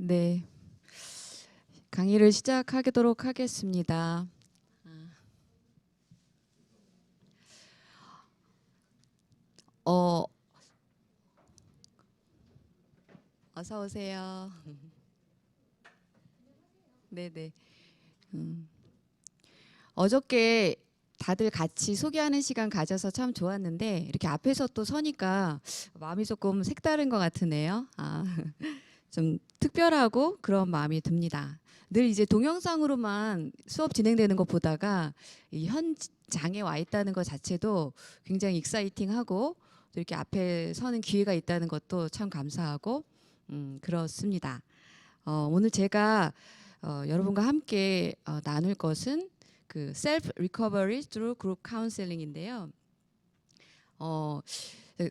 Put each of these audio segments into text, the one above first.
네, 강의를 시작하도록 하겠습니다. 어, 어서 오세요. 네네. 음, 어저께 다들 같이 소개하는 시간 가져서 참 좋았는데 이렇게 앞에서 또 서니까 마음이 조금 색다른 것 같으네요. 좀 특별하고 그런 마음이 듭니다. 늘 이제 동영상으로만 수업 진행되는 것 보다가 이 현장에 와 있다는 것 자체도 굉장히 익사이팅하고 또 이렇게 앞에 서는 기회가 있다는 것도 참 감사하고 그렇습니다. 오늘 제가 여러분과 함께 나눌 것은 그 셀프 리커버리 through 그룹 카운셀링인데요. 어,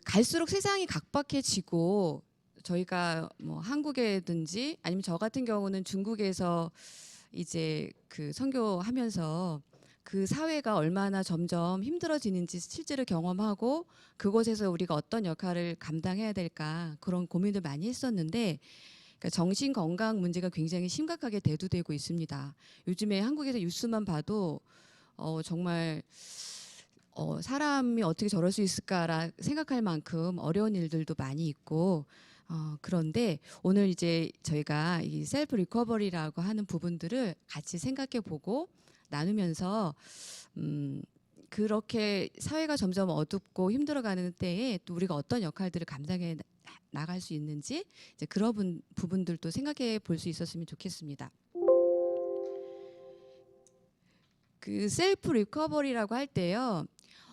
갈수록 세상이 각박해지고 저희가 뭐 한국에든지 아니면 저 같은 경우는 중국에서 이제 그 선교하면서 그 사회가 얼마나 점점 힘들어지는지 실제로 경험하고 그곳에서 우리가 어떤 역할을 감당해야 될까 그런 고민을 많이 했었는데 그러니까 정신 건강 문제가 굉장히 심각하게 대두되고 있습니다. 요즘에 한국에서 뉴스만 봐도 정말 사람이 어떻게 저럴 수 있을까라 생각할 만큼 어려운 일들도 많이 있고 그런데 오늘 이제 저희가 이 셀프 리커버리라고 하는 부분들을 같이 생각해 보고 나누면서 그렇게 사회가 점점 어둡고 힘들어가는 때에 또 우리가 어떤 역할들을 감당해 나갈 수 있는지 이제 그런 부분들도 생각해 볼 수 있었으면 좋겠습니다. 그 셀프 리커버리라고 할 때요.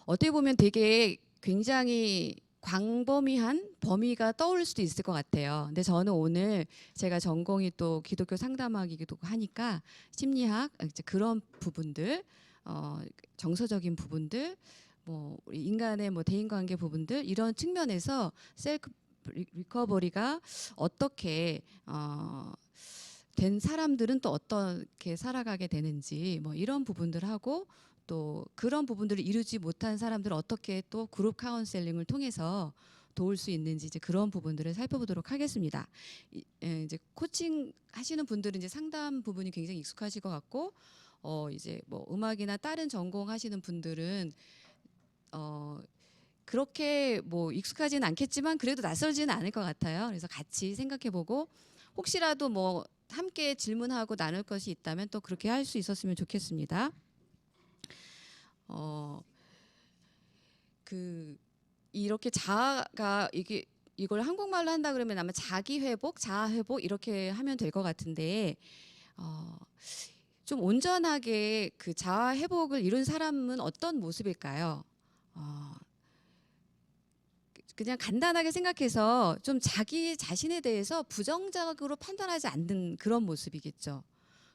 어떻게 보면 되게 굉장히 광범위한 범위가 떠올 수도 있을 것 같아요. 근데 저는 오늘 제가 전공이 또 기독교 상담학이기도 하니까 심리학 이제 그런 부분들, 어, 정서적인 부분들, 뭐 우리 인간의 뭐 대인관계 부분들 이런 측면에서 셀프 리커버리가 어떻게 된 사람들은 또 어떻게 살아가게 되는지 뭐 이런 부분들 하고 또 그런 부분들을 이루지 못한 사람들은 어떻게 또 그룹 카운셀링을 통해서 도울 수 있는지 이제 그런 부분들을 살펴보도록 하겠습니다. 이제 코칭 하시는 분들은 이제 상담 부분이 굉장히 익숙하실 것 같고 이제 뭐 음악이나 다른 전공 하시는 분들은 어 그렇게 뭐 익숙하지는 않겠지만 그래도 낯설지는 않을 것 같아요. 그래서 같이 생각해보고 혹시라도 뭐 함께 질문하고 나눌 것이 있다면 또 그렇게 할 수 있었으면 좋겠습니다. 어, 그 이렇게 자아가 이걸 한국말로 한다 그러면 아마 자기 회복, 자아 회복 이렇게 하면 될 것 같은데 어, 좀 온전하게 그 자아 회복을 이룬 사람은 어떤 모습일까요? 어, 그냥 간단하게 생각해서 좀 자기 자신에 대해서 부정적으로 판단하지 않는 그런 모습이겠죠.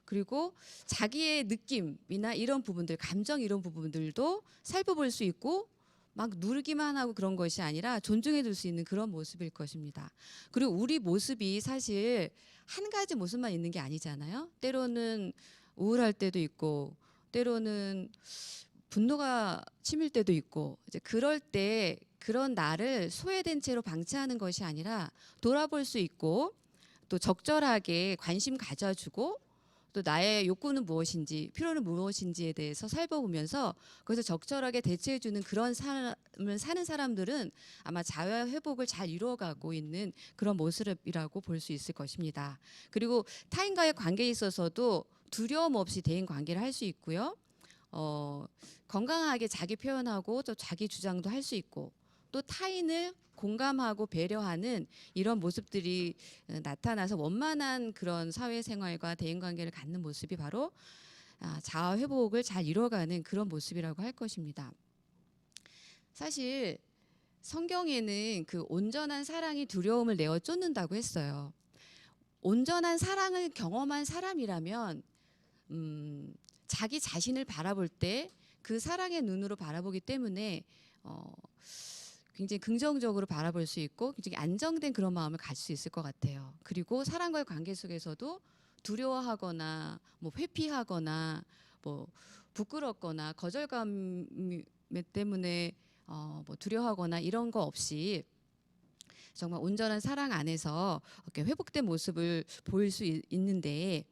그리고 자기의 느낌이나 이런 부분들, 감정 이런 부분들도 살펴볼 수 있고 막 누르기만 하고 그런 것이 아니라 존중해 줄 수 있는 그런 모습일 것입니다. 그리고 우리 모습이 사실 한 가지 모습만 있는 게 아니잖아요. 때로는 우울할 때도 있고 때로는 분노가 치밀 때도 있고 이제 그럴 때 그런 나를 소외된 채로 방치하는 것이 아니라 돌아볼 수 있고 또 적절하게 관심 가져주고 또 나의 욕구는 무엇인지 필요는 무엇인지에 대해서 살펴보면서 그래서 적절하게 대처해주는 그런 삶을 사는 사람들은 아마 자아 회복을 잘 이루어가고 있는 그런 모습이라고 볼 수 있을 것입니다. 그리고 타인과의 관계에 있어서도 두려움 없이 대인 관계를 할 수 있고요. 건강하게 자기 표현하고 또 자기 주장도 할 수 있고 또 타인을 공감하고 배려하는 이런 모습들이 나타나서 원만한 그런 사회생활과 대인관계를 갖는 모습이 바로 자아 회복을 잘 이뤄가는 그런 모습이라고 할 것입니다. 사실 성경에는 그 온전한 사랑이 두려움을 내어 쫓는다고 했어요. 온전한 사랑을 경험한 사람이라면 자기 자신을 바라볼 때 그 사랑의 눈으로 바라보기 때문에 굉장히 긍정적으로 바라볼 수 있고 굉장히 안정된 그런 마음을 가질 수 있을 것 같아요. 그리고 사람과의 관계 속에서도 두려워하거나 뭐 회피하거나 뭐 부끄럽거나 거절감 때문에 뭐 두려워하거나 이런 거 없이 정말 온전한 사랑 안에서 이렇게 회복된 모습을 보일 수 있는데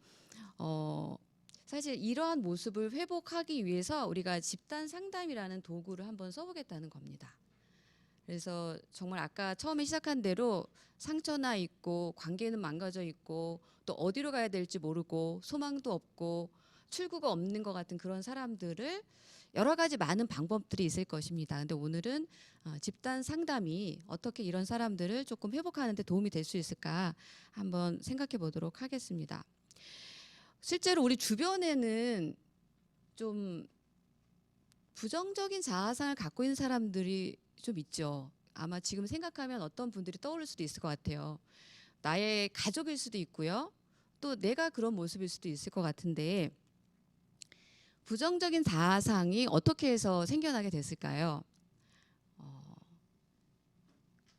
사실 이러한 모습을 회복하기 위해서 우리가 집단 상담이라는 도구를 한번 써보겠다는 겁니다. 그래서 정말 아까 처음에 시작한 대로 상처나 있고 관계는 망가져 있고 또 어디로 가야 될지 모르고 소망도 없고 출구가 없는 것 같은 그런 사람들을 여러 가지 많은 방법들이 있을 것입니다. 근데 오늘은 집단 상담이 어떻게 이런 사람들을 조금 회복하는 데 도움이 될 수 있을까 한번 생각해 보도록 하겠습니다. 실제로 우리 주변에는 좀 부정적인 자아상을 갖고 있는 사람들이 좀 있죠. 아마 지금 생각하면 어떤 분들이 떠오를 수도 있을 것 같아요. 나의 가족일 수도 있고요. 또 내가 그런 모습일 수도 있을 것 같은데 부정적인 자아상이 어떻게 해서 생겨나게 됐을까요?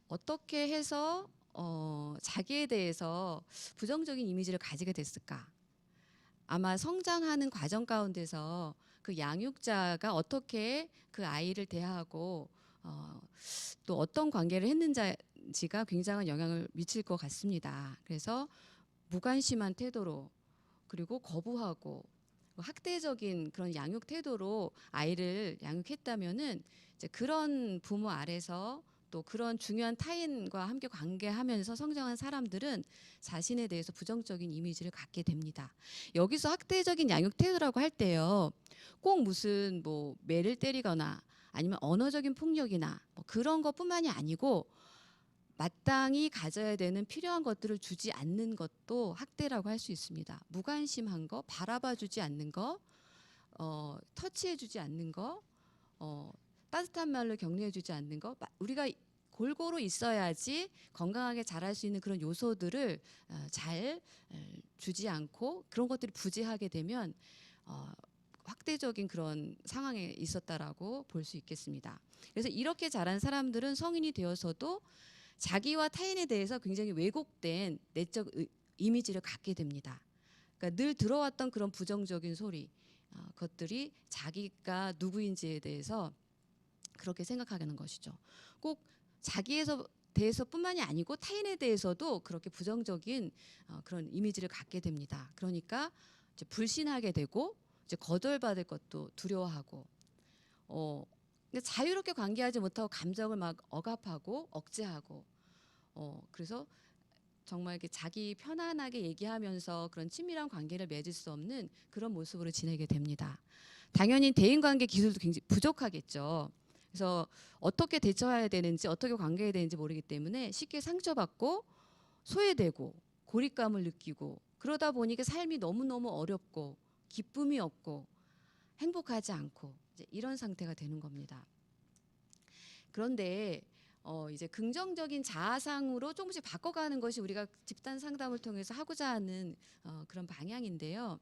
어떻게 해서 자기에 대해서 부정적인 이미지를 가지게 됐을까? 아마 성장하는 과정 가운데서 그 양육자가 어떻게 그 아이를 대하고 또 어떤 관계를 했는지가 굉장한 영향을 미칠 것 같습니다. 그래서 무관심한 태도로 그리고 거부하고 학대적인 그런 양육 태도로 아이를 양육했다면은 이제 그런 부모 아래서 또 그런 중요한 타인과 함께 관계하면서 성장한 사람들은 자신에 대해서 부정적인 이미지를 갖게 됩니다. 여기서 학대적인 양육 태도라고 할 때요, 꼭 무슨 뭐 매를 때리거나 아니면 언어적인 폭력이나 뭐 그런 것뿐만이 아니고 마땅히 가져야 되는 필요한 것들을 주지 않는 것도 학대라고 할 수 있습니다. 무관심한 거, 바라봐주지 않는 거, 터치해주지 않는 거, 따뜻한 말로 격려해주지 않는 거, 우리가 골고루 있어야지 건강하게 자랄 수 있는 그런 요소들을 잘 주지 않고 그런 것들이 부재하게 되면 확대적인 그런 상황에 있었다라고 볼 수 있겠습니다. 그래서 이렇게 자란 사람들은 성인이 되어서도 자기와 타인에 대해서 굉장히 왜곡된 내적 이미지를 갖게 됩니다. 그러니까 늘 들어왔던 그런 부정적인 소리, 것들이 자기가 누구인지에 대해서 그렇게 생각하는 것이죠. 꼭 자기에서 대해서뿐만이 아니고 타인에 대해서도 그렇게 부정적인 그런 이미지를 갖게 됩니다. 그러니까 이제 불신하게 되고 이제 거절받을 것도 두려워하고, 자유롭게 관계하지 못하고 감정을 막 억압하고 억제하고, 그래서 정말 이렇게 자기 편안하게 얘기하면서 그런 친밀한 관계를 맺을 수 없는 그런 모습으로 지내게 됩니다. 당연히 대인관계 기술도 굉장히 부족하겠죠. 그래서 어떻게 대처해야 되는지 어떻게 관계해야 되는지 모르기 때문에 쉽게 상처받고 소외되고 고립감을 느끼고 그러다 보니까 삶이 너무너무 어렵고 기쁨이 없고 행복하지 않고 이제 이런 상태가 되는 겁니다. 그런데 이제 긍정적인 자아상으로 조금씩 바꿔가는 것이 우리가 집단 상담을 통해서 하고자 하는 그런 방향인데요.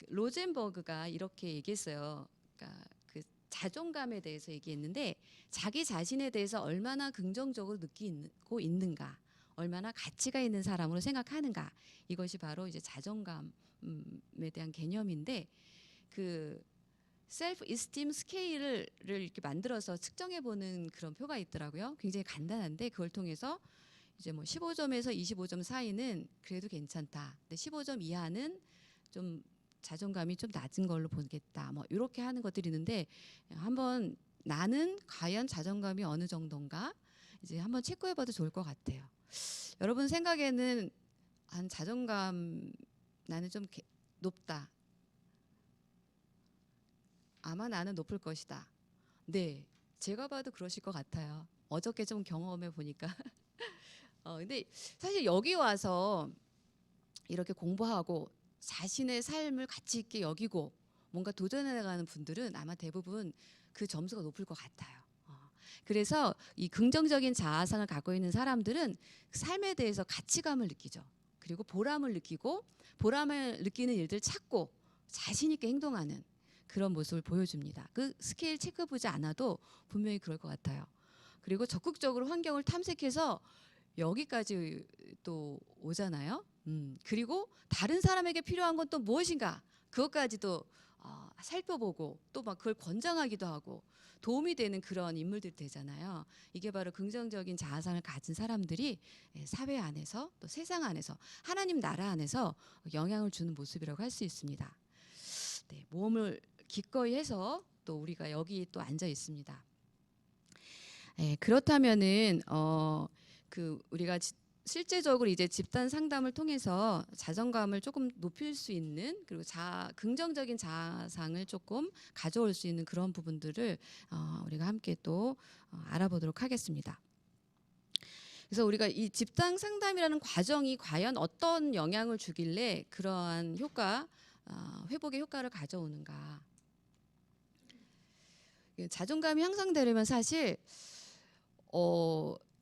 로젠버그가 이렇게 얘기했어요. 그러니까 그 자존감에 대해서 얘기했는데 자기 자신에 대해서 얼마나 긍정적으로 느끼고 있는가, 얼마나 가치가 있는 사람으로 생각하는가, 이것이 바로 이제 자존감에 대한 개념인데 그 셀프 이스팀 스케일을 이렇게 만들어서 측정해 보는 그런 표가 있더라고요. 굉장히 간단한데 그걸 통해서 이제 뭐 15점에서 25점 사이는 그래도 괜찮다. 근데 15점 이하는 좀 자존감이 좀 낮은 걸로 보겠다. 뭐 이렇게 하는 것들이 있는데 한번 나는 과연 자존감이 어느 정도인가 이제 한번 체크해 봐도 좋을 것 같아요. 여러분 생각에는 한 자존감 나는 좀 높다. 아마 나는 높을 것이다. 네, 제가 봐도 그러실 것 같아요. 어저께 좀 경험해 보니까. 근데 사실 여기 와서 이렇게 공부하고 자신의 삶을 가치 있게 여기고 뭔가 도전해 나가는 분들은 아마 대부분 그 점수가 높을 것 같아요. 그래서 이 긍정적인 자아상을 갖고 있는 사람들은 삶에 대해서 가치감을 느끼죠. 그리고 보람을 느끼고 보람을 느끼는 일들 찾고 자신 있게 행동하는 그런 모습을 보여줍니다. 그 스케일 체크 보지 않아도 분명히 그럴 것 같아요. 그리고 적극적으로 환경을 탐색해서 여기까지 또 오잖아요. 그리고 다른 사람에게 필요한 건 또 무엇인가? 그것까지도 살펴보고 또 막 그걸 권장하기도 하고 도움이 되는 그런 인물들이 되잖아요. 이게 바로 긍정적인 자아상을 가진 사람들이 사회 안에서 또 세상 안에서 하나님 나라 안에서 영향을 주는 모습이라고 할 수 있습니다. 네, 모험을 기꺼이 해서 또 우리가 여기 또 앉아 있습니다. 그렇다면은 우리가 실제적으로 이제 집단 상담을 통해서 자존감을 조금 높일 수 있는 그리고 긍정적인 자아상을 조금 가져올 수 있는 그런 부분들을 우리가 함께 또 알아보도록 하겠습니다. 그래서 우리가 이 집단 상담이라는 과정이 과연 어떤 영향을 주길래 그러한 회복의 효과를 가져오는가. 자존감이 향상되려면 사실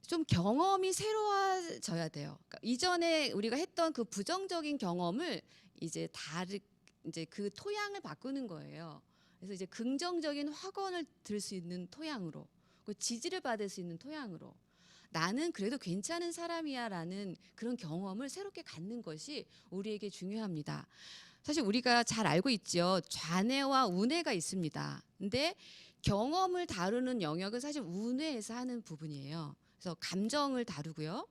좀 경험이 새로워져야 돼요. 그러니까 이전에 우리가 했던 그 부정적인 경험을 이제 그 토양을 바꾸는 거예요. 그래서 이제 긍정적인 확언을 들 수 있는 토양으로, 지지를 받을 수 있는 토양으로, 나는 그래도 괜찮은 사람이야라는 그런 경험을 새롭게 갖는 것이 우리에게 중요합니다. 사실 우리가 잘 알고 있죠. 좌뇌와 우뇌가 있습니다. 근데 경험을 다루는 영역은 사실 우뇌에서 하는 부분이에요. 그래서 감정을 다루고요.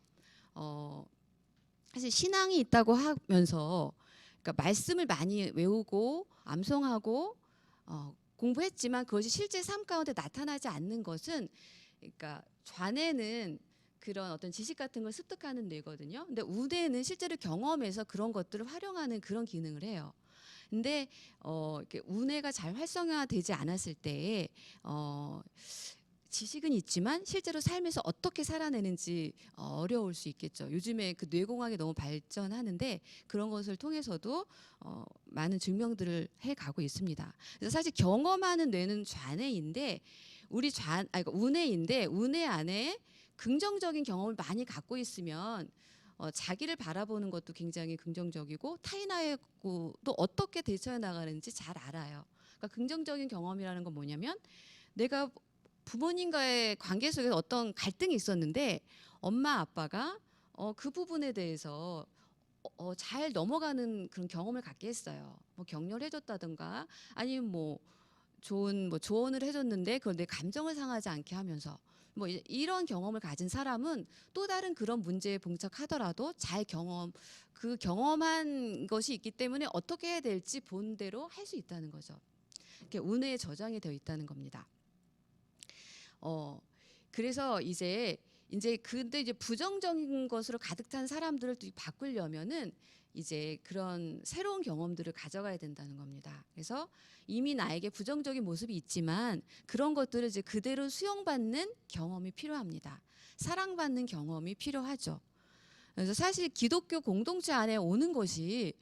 사실 신앙이 있다고 하면서 그러니까 말씀을 많이 외우고 암송하고 공부했지만 그것이 실제 삶 가운데 나타나지 않는 것은 그러니까 좌뇌는 그런 어떤 지식 같은 걸 습득하는 뇌거든요. 근데 우뇌는 실제로 경험해서 그런 것들을 활용하는 그런 기능을 해요. 근데 이렇게 우뇌가 잘 활성화되지 않았을 때에 지식은 있지만 실제로 삶에서 어떻게 살아내는지 어려울 수 있겠죠. 요즘에 그 뇌공학이 너무 발전하는데 그런 것을 통해서도 많은 증명들을 해가고 있습니다. 그래서 사실 경험하는 뇌는 좌뇌인데 그러니까 우뇌인데 우뇌 안에 긍정적인 경험을 많이 갖고 있으면 자기를 바라보는 것도 굉장히 긍정적이고 타인하고도 어떻게 대처해 나가는지 잘 알아요. 그러니까 긍정적인 경험이라는 건 뭐냐면 내가 부모님과의 관계 속에서 어떤 갈등이 있었는데 엄마 아빠가 그 부분에 대해서 잘 넘어가는 그런 경험을 갖게 했어요. 뭐 격려를 해줬다든가 아니면 뭐 좋은 조언을 해줬는데 그걸 내 감정을 상하지 않게 하면서 뭐 이런 경험을 가진 사람은 또 다른 그런 문제에 봉착하더라도 그 경험한 것이 있기 때문에 어떻게 해야 될지 본대로 할 수 있다는 거죠. 이렇게 운에 저장이 되어 있다는 겁니다. 그래서 근데 이제 부정적인 것으로 가득 찬 사람들을 또 바꾸려면은 이제 그런 새로운 경험들을 가져가야 된다는 겁니다. 그래서 이미 나에게 부정적인 모습이 있지만 그런 것들을 이제 그대로 수용받는 경험이 필요합니다. 사랑받는 경험이 필요하죠. 그래서 사실 기독교 공동체 안에 오는 것이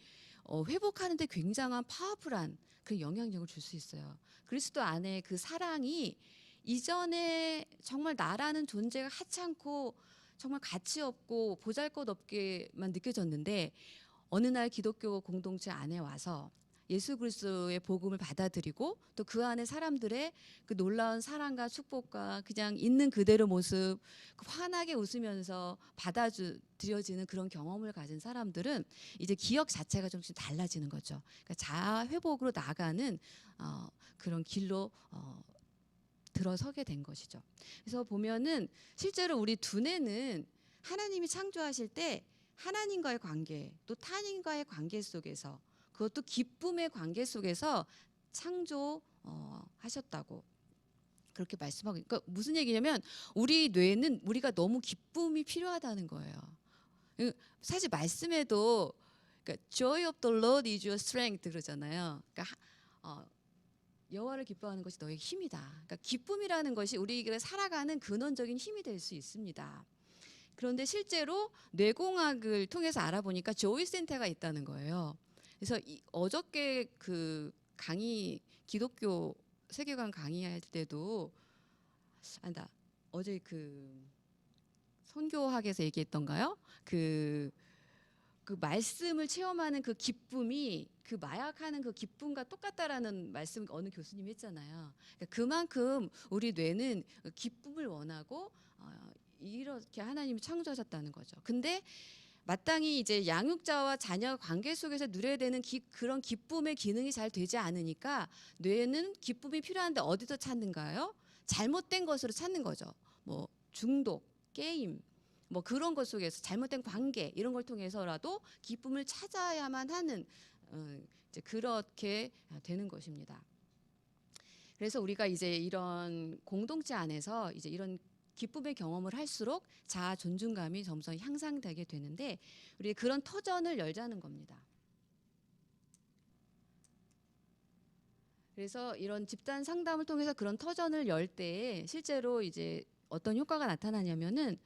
회복하는 데 굉장한 파워풀한 그 영향력을 줄 수 있어요. 그리스도 안에 그 사랑이 이전에 정말 나라는 존재가 하찮고 정말 가치 없고 보잘것없게만 느껴졌는데 어느 날 기독교 공동체 안에 와서 예수 그리스도의 복음을 받아들이고 또 그 안에 사람들의 그 놀라운 사랑과 축복과 그냥 있는 그대로 모습 환하게 웃으면서 받아들여지는 그런 경험을 가진 사람들은 이제 기억 자체가 좀씩 달라지는 거죠. 그러니까 자아 회복으로 나아가는 그런 길로 들어서게 된 것이죠. 그래서 보면은 실제로 우리 두뇌는 하나님이 창조하실 때 하나님과의 관계 또 타인과의 관계 속에서 그것도 기쁨의 관계 속에서 창조하셨다고 그렇게 말씀하고 그러니까 무슨 얘기냐면 우리 뇌는 우리가 너무 기쁨이 필요하다는 거예요. 사실 말씀에도 그러니까 Joy of the Lord is your strength 그러잖아요. 그러니까 여호와를 기뻐하는 것이 너의 힘이다. 그러니까 기쁨이라는 것이 우리가 살아가는 근원적인 힘이 될 수 있습니다. 그런데 실제로 뇌공학을 통해서 알아보니까 조이 센터가 있다는 거예요. 그래서 어저께 그 기독교 세계관 강의할 때도 어제 그 선교학에서 얘기했던가요? 그 말씀을 체험하는 그 기쁨이 그 마약하는 그 기쁨과 똑같다라는 말씀 어느 교수님이 했잖아요. 그러니까 그만큼 우리 뇌는 기쁨을 원하고 이렇게 하나님이 창조하셨다는 거죠. 근데 마땅히 이제 양육자와 자녀 관계 속에서 누려야 되는 그런 기쁨의 기능이 잘 되지 않으니까 뇌는 기쁨이 필요한데 어디서 찾는가요? 잘못된 것으로 찾는 거죠. 뭐 중독, 게임, 뭐 그런 것 속에서 잘못된 관계 이런 걸 통해서라도 기쁨을 찾아야만 하는 이제 그렇게 되는 것입니다. 그래서 우리가 이제 이런 공동체 안에서 이제 이런 기쁨의 경험을 할수록 자아 존중감이 점점 향상되게 되는데 우리 그런 터전을 열자는 겁니다. 그래서 이런 집단 상담을 통해서 그런 터전을 열 때에 실제로 이제 어떤 효과가 나타나냐면은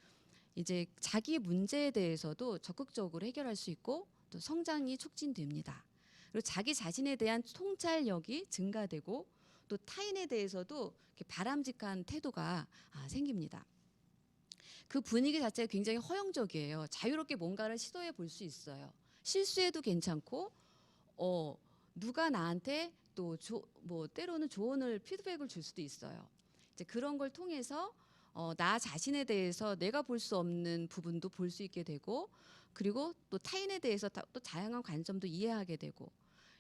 이제 자기 문제에 대해서도 적극적으로 해결할 수 있고 또 성장이 촉진됩니다. 그리고 자기 자신에 대한 통찰력이 증가되고 또 타인에 대해서도 이렇게 바람직한 태도가 생깁니다. 그 분위기 자체가 굉장히 허용적이에요. 자유롭게 뭔가를 시도해 볼 수 있어요. 실수해도 괜찮고 누가 나한테 또 뭐 때로는 조언을 피드백을 줄 수도 있어요. 이제 그런 걸 통해서 나 자신에 대해서 내가 볼 수 없는 부분도 볼 수 있게 되고 그리고 또 타인에 대해서 또 다양한 관점도 이해하게 되고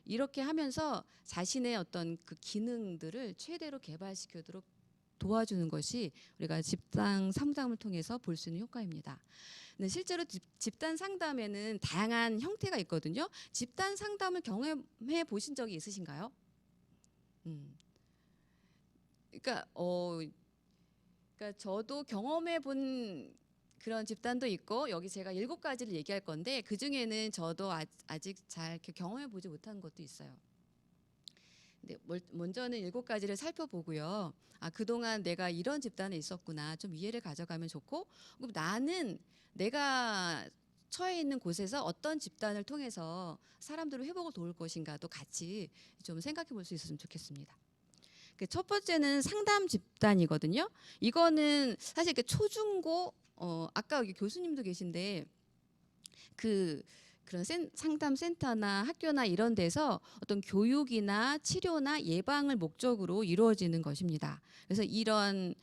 이렇게 하면서 자신의 어떤 그 기능들을 최대로 개발시키도록 도와주는 것이 우리가 집단 상담을 통해서 볼 수 있는 효과입니다. 근데 실제로 집단 상담에는 다양한 형태가 있거든요. 집단 상담을 경험해 보신 적이 있으신가요? 그러니까 그러니까 저도 경험해 본 그런 집단도 있고 여기 제가 7가지를 얘기할 건데 그 중에는 저도 아직 잘 이렇게 경험해 보지 못한 것도 있어요. 근데 먼저는 7가지를 살펴보고요. 그동안 내가 이런 집단에 있었구나. 좀 이해를 가져가면 좋고 그럼 나는 내가 처해 있는 곳에서 어떤 집단을 통해서 사람들을 회복을 도울 것인가도 같이 좀 생각해 볼 수 있었으면 좋겠습니다. 첫 번째는 상담 집단이거든요. 이거는 사실 초중고 아까 여기 교수님도 계신데 그런 상담 센터나 학교나 이런 데서 어떤 교육이나 치료나 예방을 목적으로 이루어지는 것입니다. 그래서 이런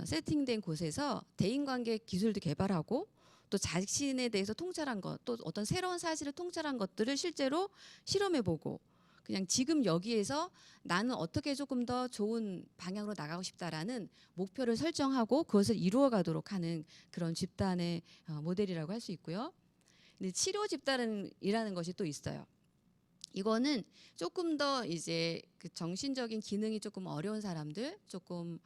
세팅된 곳에서 대인관계 기술도 개발하고 또 자신에 대해서 통찰한 것, 또 어떤 새로운 사실을 통찰한 것들을 실제로 실험해보고 그냥 지금 여기에서 나는 어떻게 조금 더 좋은 방향으로 나가고 싶다라는 목표를 설정하고 그것을 이루어가도록 하는 그런 집단의 모델이라고 할 수 있고요. 근데 치료 집단이라는 것이 또 있어요. 이거는 조금 더 이제 그 정신적인 기능이 조금 어려운 사람들, 조금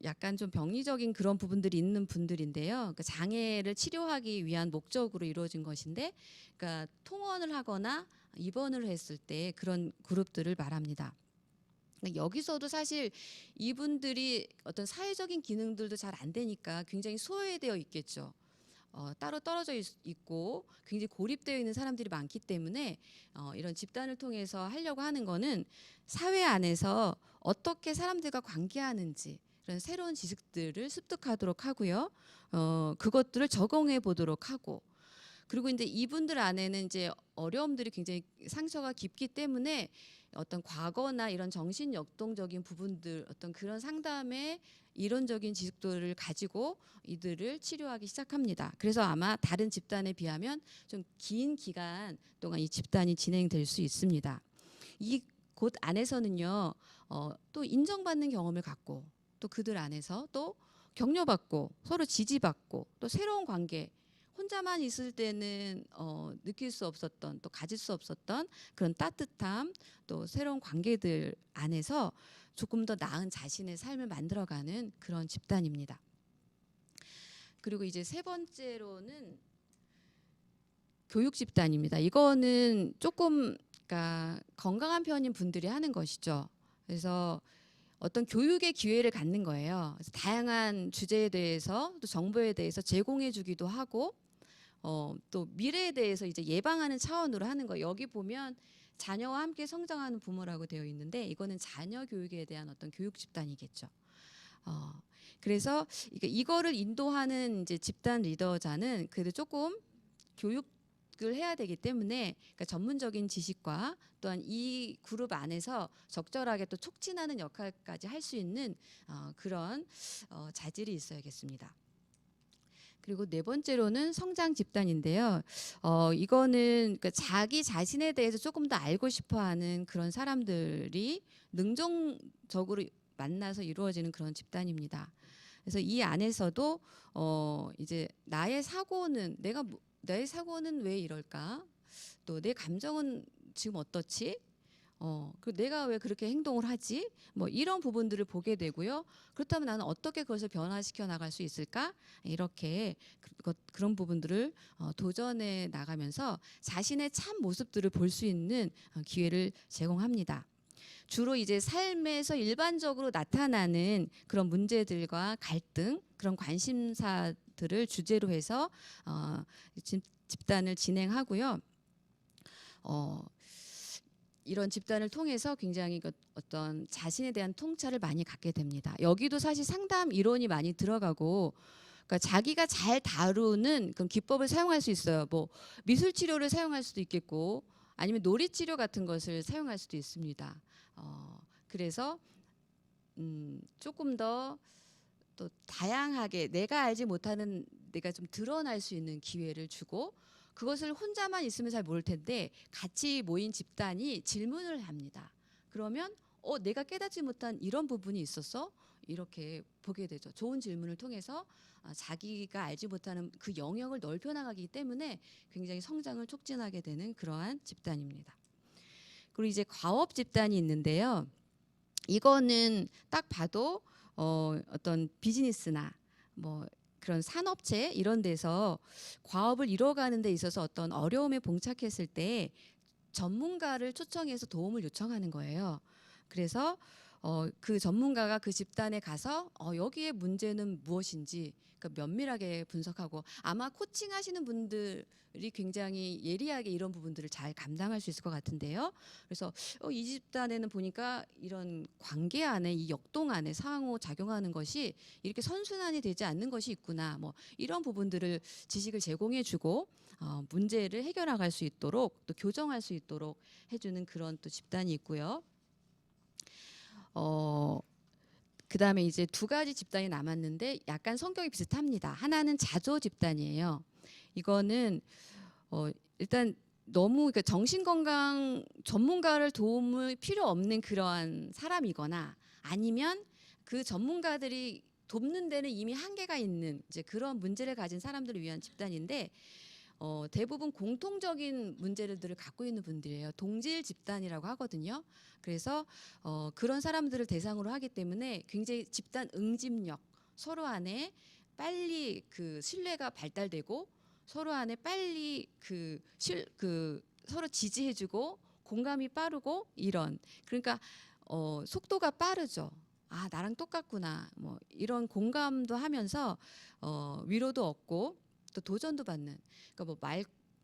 약간 좀 병리적인 그런 부분들이 있는 분들인데요. 그 장애를 치료하기 위한 목적으로 이루어진 것인데, 그러니까 통원을 하거나 입원을 했을 때 그런 그룹들을 말합니다. 여기서도 사실 이분들이 어떤 사회적인 기능들도 잘 안 되니까 굉장히 소외되어 있겠죠. 따로 떨어져 있고 굉장히 고립되어 있는 사람들이 많기 때문에 이런 집단을 통해서 하려고 하는 거는 사회 안에서 어떻게 사람들과 관계하는지 그런 새로운 지식들을 습득하도록 하고요. 그것들을 적용해 보도록 하고 그리고 이제 이분들 안에는 이제 어려움들이 굉장히 상처가 깊기 때문에 어떤 과거나 이런 정신 역동적인 부분들 어떤 그런 상담의 이론적인 지식들을 가지고 이들을 치료하기 시작합니다. 그래서 아마 다른 집단에 비하면 좀 긴 기간 동안 이 집단이 진행될 수 있습니다. 이 곳 안에서는요, 또 인정받는 경험을 갖고 또 그들 안에서 또 격려받고 서로 지지받고 또 새로운 관계 혼자만 있을 때는 느낄 수 없었던 또 가질 수 없었던 그런 따뜻함 또 새로운 관계들 안에서 조금 더 나은 자신의 삶을 만들어가는 그런 집단입니다. 그리고 이제 세 번째로는 교육 집단입니다. 이거는 조금 그러니까 건강한 편인 분들이 하는 것이죠. 그래서 어떤 교육의 기회를 갖는 거예요. 그래서 다양한 주제에 대해서 또 정보에 대해서 제공해 주기도 하고 또 미래에 대해서 이제 예방하는 차원으로 하는 거. 여기 보면 자녀와 함께 성장하는 부모라고 되어 있는데 이거는 자녀 교육에 대한 어떤 교육 집단이겠죠. 그래서 이거를 인도하는 이제 집단 리더자는 그래도 조금 교육을 해야 되기 때문에 그러니까 전문적인 지식과 또한 이 그룹 안에서 적절하게 또 촉진하는 역할까지 할 수 있는 그런 자질이 있어야겠습니다. 그리고 네 번째로는 성장 집단인데요. 이거는 그 자기 자신에 대해서 조금 더 알고 싶어하는 그런 사람들이 능동적으로 만나서 이루어지는 그런 집단입니다. 그래서 이 안에서도 이제 나의 사고는 왜 이럴까? 또 내 감정은 지금 어떻지? 그 내가 왜 그렇게 행동을 하지? 뭐 이런 부분들을 보게 되고요. 그렇다면 나는 어떻게 그것을 변화시켜 나갈 수 있을까? 이렇게 그런 부분들을 도전해 나가면서 자신의 참 모습들을 볼 수 있는 기회를 제공합니다. 주로 이제 삶에서 일반적으로 나타나는 그런 문제들과 갈등, 그런 관심사들을 주제로 해서 집단을 진행하고요. 이런 집단을 통해서 굉장히 어떤 자신에 대한 통찰을 많이 갖게 됩니다. 여기도 사실 상담 이론이 많이 들어가고, 그러니까 자기가 잘 다루는 그런 기법을 사용할 수 있어요. 뭐 미술 치료를 사용할 수도 있겠고, 아니면 놀이 치료 같은 것을 사용할 수도 있습니다. 그래서 조금 더 또 다양하게 내가 알지 못하는 내가 좀 드러날 수 있는 기회를 주고, 그것을 혼자만 있으면 잘 모를 텐데 같이 모인 집단이 질문을 합니다. 그러면 내가 깨닫지 못한 이런 부분이 있었어? 이렇게 보게 되죠. 좋은 질문을 통해서 자기가 알지 못하는 그 영역을 넓혀 나가기 때문에 굉장히 성장을 촉진하게 되는 그러한 집단입니다. 그리고 이제 과업 집단이 있는데요. 이거는 딱 봐도 어떤 비즈니스나 뭐 그런 산업체 이런 데서 과업을 이뤄가는 데 있어서 어떤 어려움에 봉착했을 때 전문가를 초청해서 도움을 요청하는 거예요. 그래서 그 전문가가 그 집단에 가서 여기에 문제는 무엇인지 그러니까 면밀하게 분석하고, 아마 코칭하시는 분들이 굉장히 예리하게 이런 부분들을 잘 감당할 수 있을 것 같은데요. 그래서 이 집단에는 보니까 이런 관계 안에 이 역동 안에 상호 작용하는 것이 이렇게 선순환이 되지 않는 것이 있구나. 뭐 이런 부분들을 지식을 제공해주고 문제를 해결나갈 수 있도록 또 교정할 수 있도록 해주는 그런 또 집단이 있고요. 그다음에 이제 두 가지 집단이 남았는데 약간 성격이 비슷합니다. 하나는 자조 집단이에요. 이거는 일단 너무 그러니까 정신건강 전문가를 도움을 필요 없는 그러한 사람이거나, 아니면 그 전문가들이 돕는 데는 이미 한계가 있는 이제 그런 문제를 가진 사람들을 위한 집단인데, 대부분 공통적인 문제들을 갖고 있는 분들이에요. 동질 집단이라고 하거든요. 그래서 그런 사람들을 대상으로 하기 때문에 굉장히 집단 응집력, 서로 안에 빨리 그 신뢰가 발달되고 서로 안에 빨리 서로 지지해주고 공감이 빠르고 이런, 그러니까 속도가 빠르죠. 아, 나랑 똑같구나. 뭐 이런 공감도 하면서 위로도 얻고 또 도전도 받는. 그러니까 뭐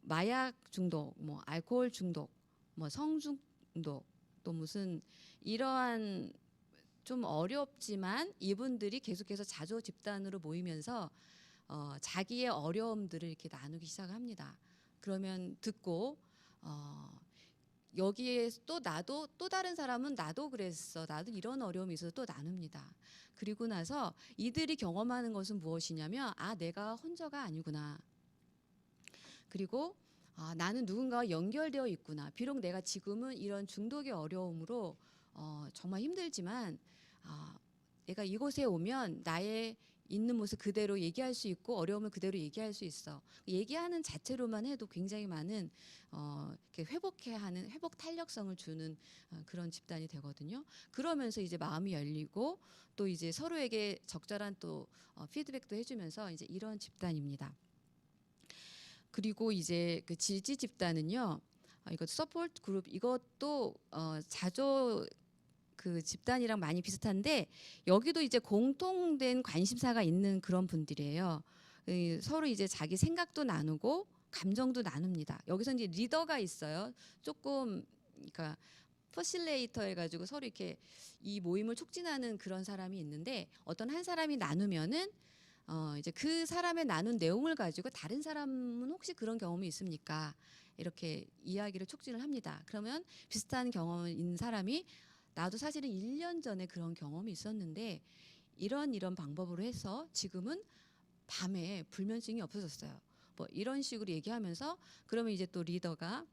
마약 중독, 뭐 알코올 중독, 뭐 성중독, 또 무슨 이러한 좀 어렵지만 이분들이 계속해서 자조 집단으로 모이면서 자기의 어려움들을 이렇게 나누기 시작합니다. 그러면 듣고 여기에 또 나도 또 다른 사람은 나도 그랬어. 나도 이런 어려움이 있어서 또 나눕니다. 그리고 나서 이들이 경험하는 것은 무엇이냐면 내가 혼자가 아니구나. 그리고 나는 누군가와 연결되어 있구나. 비록 내가 지금은 이런 중독의 어려움으로 정말 힘들지만 내가 이곳에 오면 나의 있는 모습 그대로 얘기할 수 있고 어려움을 그대로 얘기할 수 있어. 얘기하는 자체로만 해도 굉장히 많은 이렇게 회복 탄력성을 주는 그런 집단이 되거든요. 그러면서 이제 마음이 열리고 또 이제 서로에게 적절한 또 피드백도 해주면서 이제 이런 집단입니다. 그리고 이제 그 지지 집단은요. 이것도 서포트 그룹, 이것도 자조 그 집단이랑 많이 비슷한데 여기도 이제 공통된 관심사가 있는 그런 분들이에요. 서로 이제 자기 생각도 나누고 감정도 나눕니다. 여기서 이제 리더가 있어요. 조금 그러니까 퍼실레이터 해가지고 서로 이렇게 이 모임을 촉진하는 그런 사람이 있는데, 어떤 한 사람이 나누면은 이제 그 사람의 나눈 내용을 가지고 다른 사람은 혹시 그런 경험이 있습니까? 이렇게 이야기를 촉진을 합니다. 그러면 비슷한 경험을 있는 사람이 나도 사실은 1년 전에 그런 경험이 있었는데 이런 방법으로 해서 지금은 밤에 불면증이 없어졌어요. 뭐 이런 식으로 얘기하면서 그러면 이제 또 리더가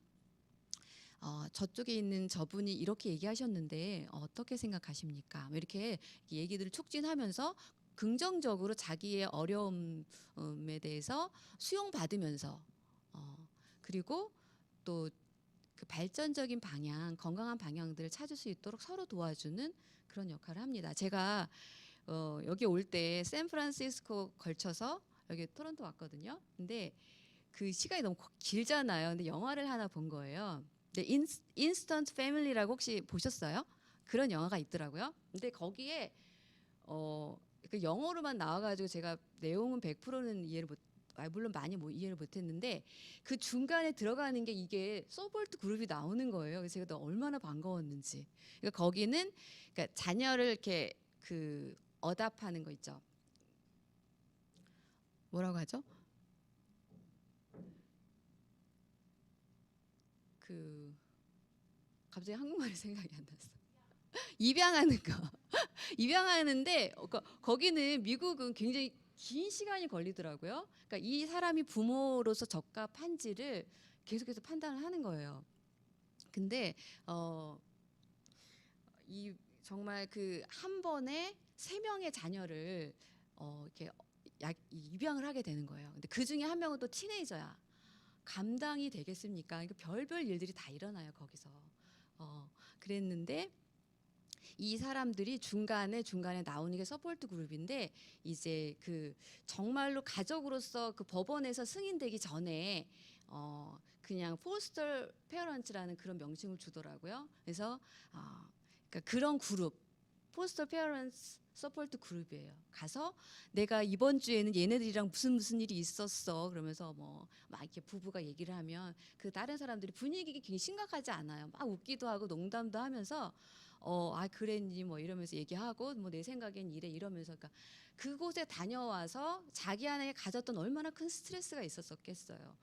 저쪽에 있는 저분이 이렇게 얘기하셨는데 어떻게 생각하십니까? 뭐 이렇게 얘기들을 촉진하면서 긍정적으로 자기의 어려움에 대해서 수용받으면서 그리고 또 그 발전적인 방향, 건강한 방향들을 찾을 수 있도록 서로 도와주는 그런 역할을 합니다. 제가 여기 올 때 샌프란시스코 걸쳐서 여기 토론토 왔거든요. 근데 그 시간이 너무 길잖아요. 근데 영화를 하나 본 거예요. 근데 인스턴트 패밀리라고 혹시 보셨어요? 그런 영화가 있더라고요. 근데 거기에 그 영어로만 나와가지고 제가 내용은 100%는 이해를 못. 물론 많이 이해를 못했는데 그 중간에 들어가는 게 이게 서볼트 그룹이 나오는 거예요. 그래서 제가 또 얼마나 반가웠는지. 그러니까 거기는 그러니까 자녀를 이렇게 그 어답하는 거 있죠. 뭐라고 하죠? 그 갑자기 한국말이 생각이 안 났어. 입양하는 거. 입양하는데 거기는 미국은 굉장히 긴 시간이 걸리더라고요. 그러니까 이 사람이 부모로서 적합한지를 계속해서 판단을 하는 거예요. 근데 이 정말 그 한 번에 3명의 자녀를 이렇게 입양을 하게 되는 거예요. 근데 그 중에 한 명은 또 티네이저야. 감당이 되겠습니까? 그러니까 별별 일들이 다 일어나요 거기서. 그랬는데 이 사람들이 중간에 나오는 게 서포트 그룹인데 이제 그 정말로 가족으로서 그 법원에서 승인되기 전에 그냥 포스터 페어런츠라는 그런 명칭을 주더라고요. 그래서 그러니까 그런 그룹 포스터 페어런츠 서포트 그룹이에요. 가서 내가 이번 주에는 얘네들이랑 무슨 일이 있었어. 그러면서 뭐 막 이렇게 부부가 얘기를 하면 그 다른 사람들이 분위기가 굉장히 심각하지 않아요. 막 웃기도 하고 농담도 하면서 그랬니 뭐 이러면서 얘기하고 뭐 내 생각엔 이래 이러면서 그러니까 그곳에 다녀와서 자기 안에 가졌던 얼마나 큰 스트레스가 있었겠어요.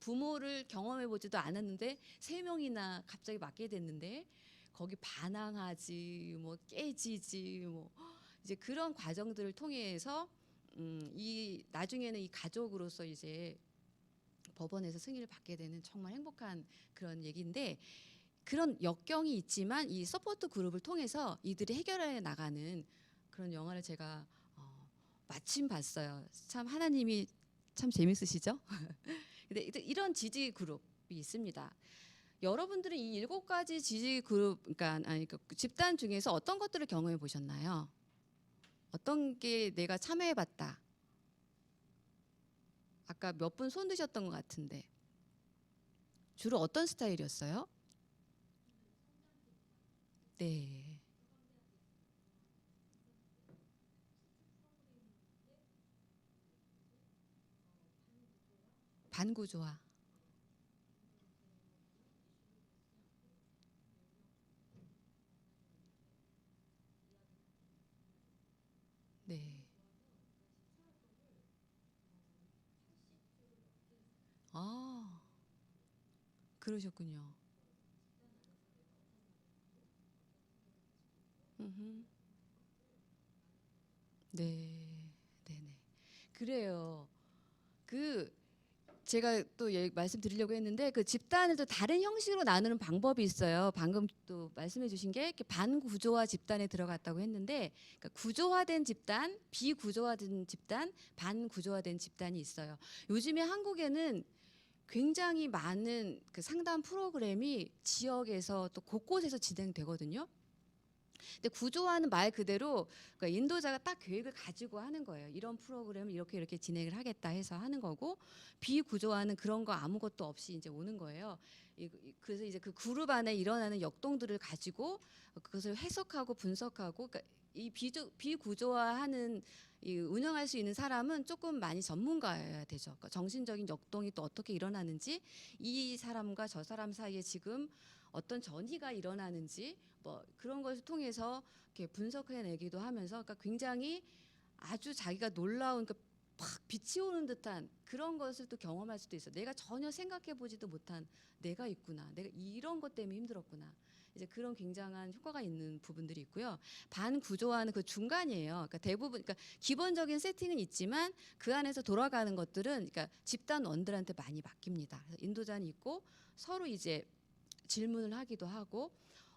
부모를 경험해 보지도 않았는데 3명이나 갑자기 맡게 됐는데 거기 반항하지 뭐 깨지지 뭐 이제 그런 과정들을 통해서 이 나중에는 이 가족으로서 이제 법원에서 승인을 받게 되는 정말 행복한 그런 얘기인데 그런 역경이 있지만 이 서포트 그룹을 통해서 이들이 해결해 나가는 그런 영화를 제가 마침 봤어요. 참 하나님이 참 재밌으시죠? 근데 이런 지지 그룹이 있습니다. 여러분들은 이 7가지 지지 그룹, 그러니까 집단 중에서 어떤 것들을 경험해 보셨나요? 어떤 게 내가 참여해 봤다. 아까 몇 분 손 드셨던 것 같은데 주로 어떤 스타일이었어요? 네. 반구조화. 네. 아, 그러셨군요. 음흠. 네. 네네. 그래요. 그 제가 또 말씀드리려고 했는데 그 집단을 또 다른 형식으로 나누는 방법이 있어요. 방금 또 말씀해 주신 게 이렇게 반구조화 집단에 들어갔다고 했는데 그러니까 구조화된 집단, 비구조화된 집단, 반구조화된 집단이 있어요. 요즘에 한국에는 굉장히 많은 그 상담 프로그램이 지역에서 또 곳곳에서 진행되거든요. 근데 구조화는 말 그대로 그러니까 인도자가 딱 계획을 가지고 하는 거예요. 이런 프로그램을 이렇게 진행을 하겠다 해서 하는 거고 비구조화는 그런 거 아무것도 없이 이제 오는 거예요. 그래서 이제 그 그룹 안에 일어나는 역동들을 가지고 그것을 해석하고 분석하고 그러니까 이 비구조화하는 이 운영할 수 있는 사람은 조금 많이 전문가여야 되죠. 그러니까 정신적인 역동이 또 어떻게 일어나는지 이 사람과 저 사람 사이에 지금 어떤 전이가 일어나는지 뭐 그런 것을 통해서 이렇게 분석해내기도 하면서 그러니까 굉장히 아주 자기가 놀라운 팍 빛이 오는 듯한 그런 것을 또 경험할 수도 있어. 내가 전혀 생각해보지도 못한 내가 있구나. 내가 이런 것 때문에 힘들었구나. 이제 그런 굉장한 효과가 있는 부분들이 있고요. 반구조화는 그 중간이에요. 그러니까 대부분, 그러니까 기본적인 세팅은 있지만 그 안에서 돌아가는 것들은 그러니까 집단원들한테 많이 맡깁니다. 그래서 인도자는 있고 서로 이제 질문을 하기도 하고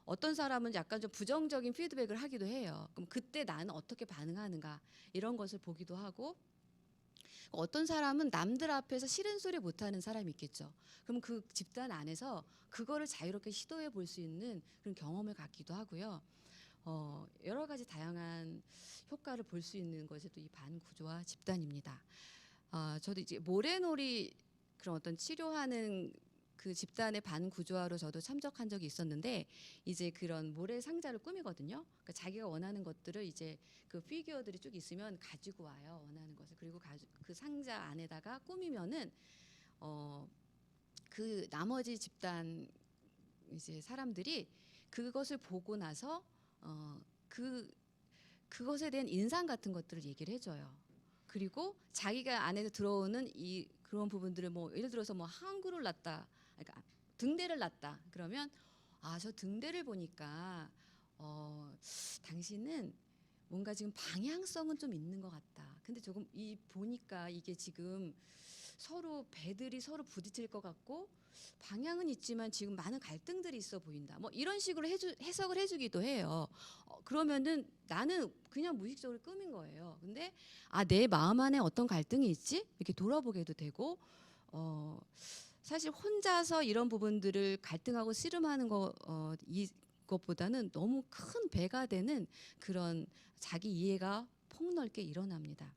어떤 사람은 약간 좀 부정적인 피드백을 하기도 해요. 그럼 그때 나는 어떻게 반응하는가 이런 것을 보기도 하고 어떤 사람은 남들 앞에서 싫은 소리 못하는 사람이 있겠죠. 그럼 그 집단 안에서 그거를 자유롭게 시도해 볼 수 있는 그런 경험을 갖기도 하고요. 여러 가지 다양한 효과를 볼 수 있는 것이 또 이 반구조화 집단입니다. 저도 이제 모래놀이 그런 어떤 치료하는 그 집단의 반구조화로 저도 참석한 적이 있었는데 이제 그런 모래 상자를 꾸미거든요. 그러니까 자기가 원하는 것들을 이제 그 피규어들이 쭉 있으면 가지고 와요. 원하는 것을. 그리고 그 상자 안에다가 꾸미면은 그 나머지 집단 이제 사람들이 그것을 보고 나서 그것에 대한 인상 같은 것들을 얘기를 해줘요. 그리고 자기가 안에 들어오는 이 그런 부분들을 뭐 예를 들어서 뭐 항구를 났다, 그러니까 등대를 났다. 그러면 저 등대를 보니까 당신은 뭔가 지금 방향성은 좀 있는 것 같다. 근데 조금 보니까 이게 지금 서로 배들이 서로 부딪힐 것 같고 방향은 있지만 지금 많은 갈등들이 있어 보인다. 뭐 이런 식으로 해석을 해주기도 해요. 그러면은 나는 그냥 무의식적으로 꾸민 거예요. 근데 내 마음 안에 어떤 갈등이 있지? 이렇게 돌아보게도 되고 사실 혼자서 이런 부분들을 갈등하고 씨름하는 이것보다는 너무 큰 배가 되는 그런 자기 이해가 폭넓게 일어납니다.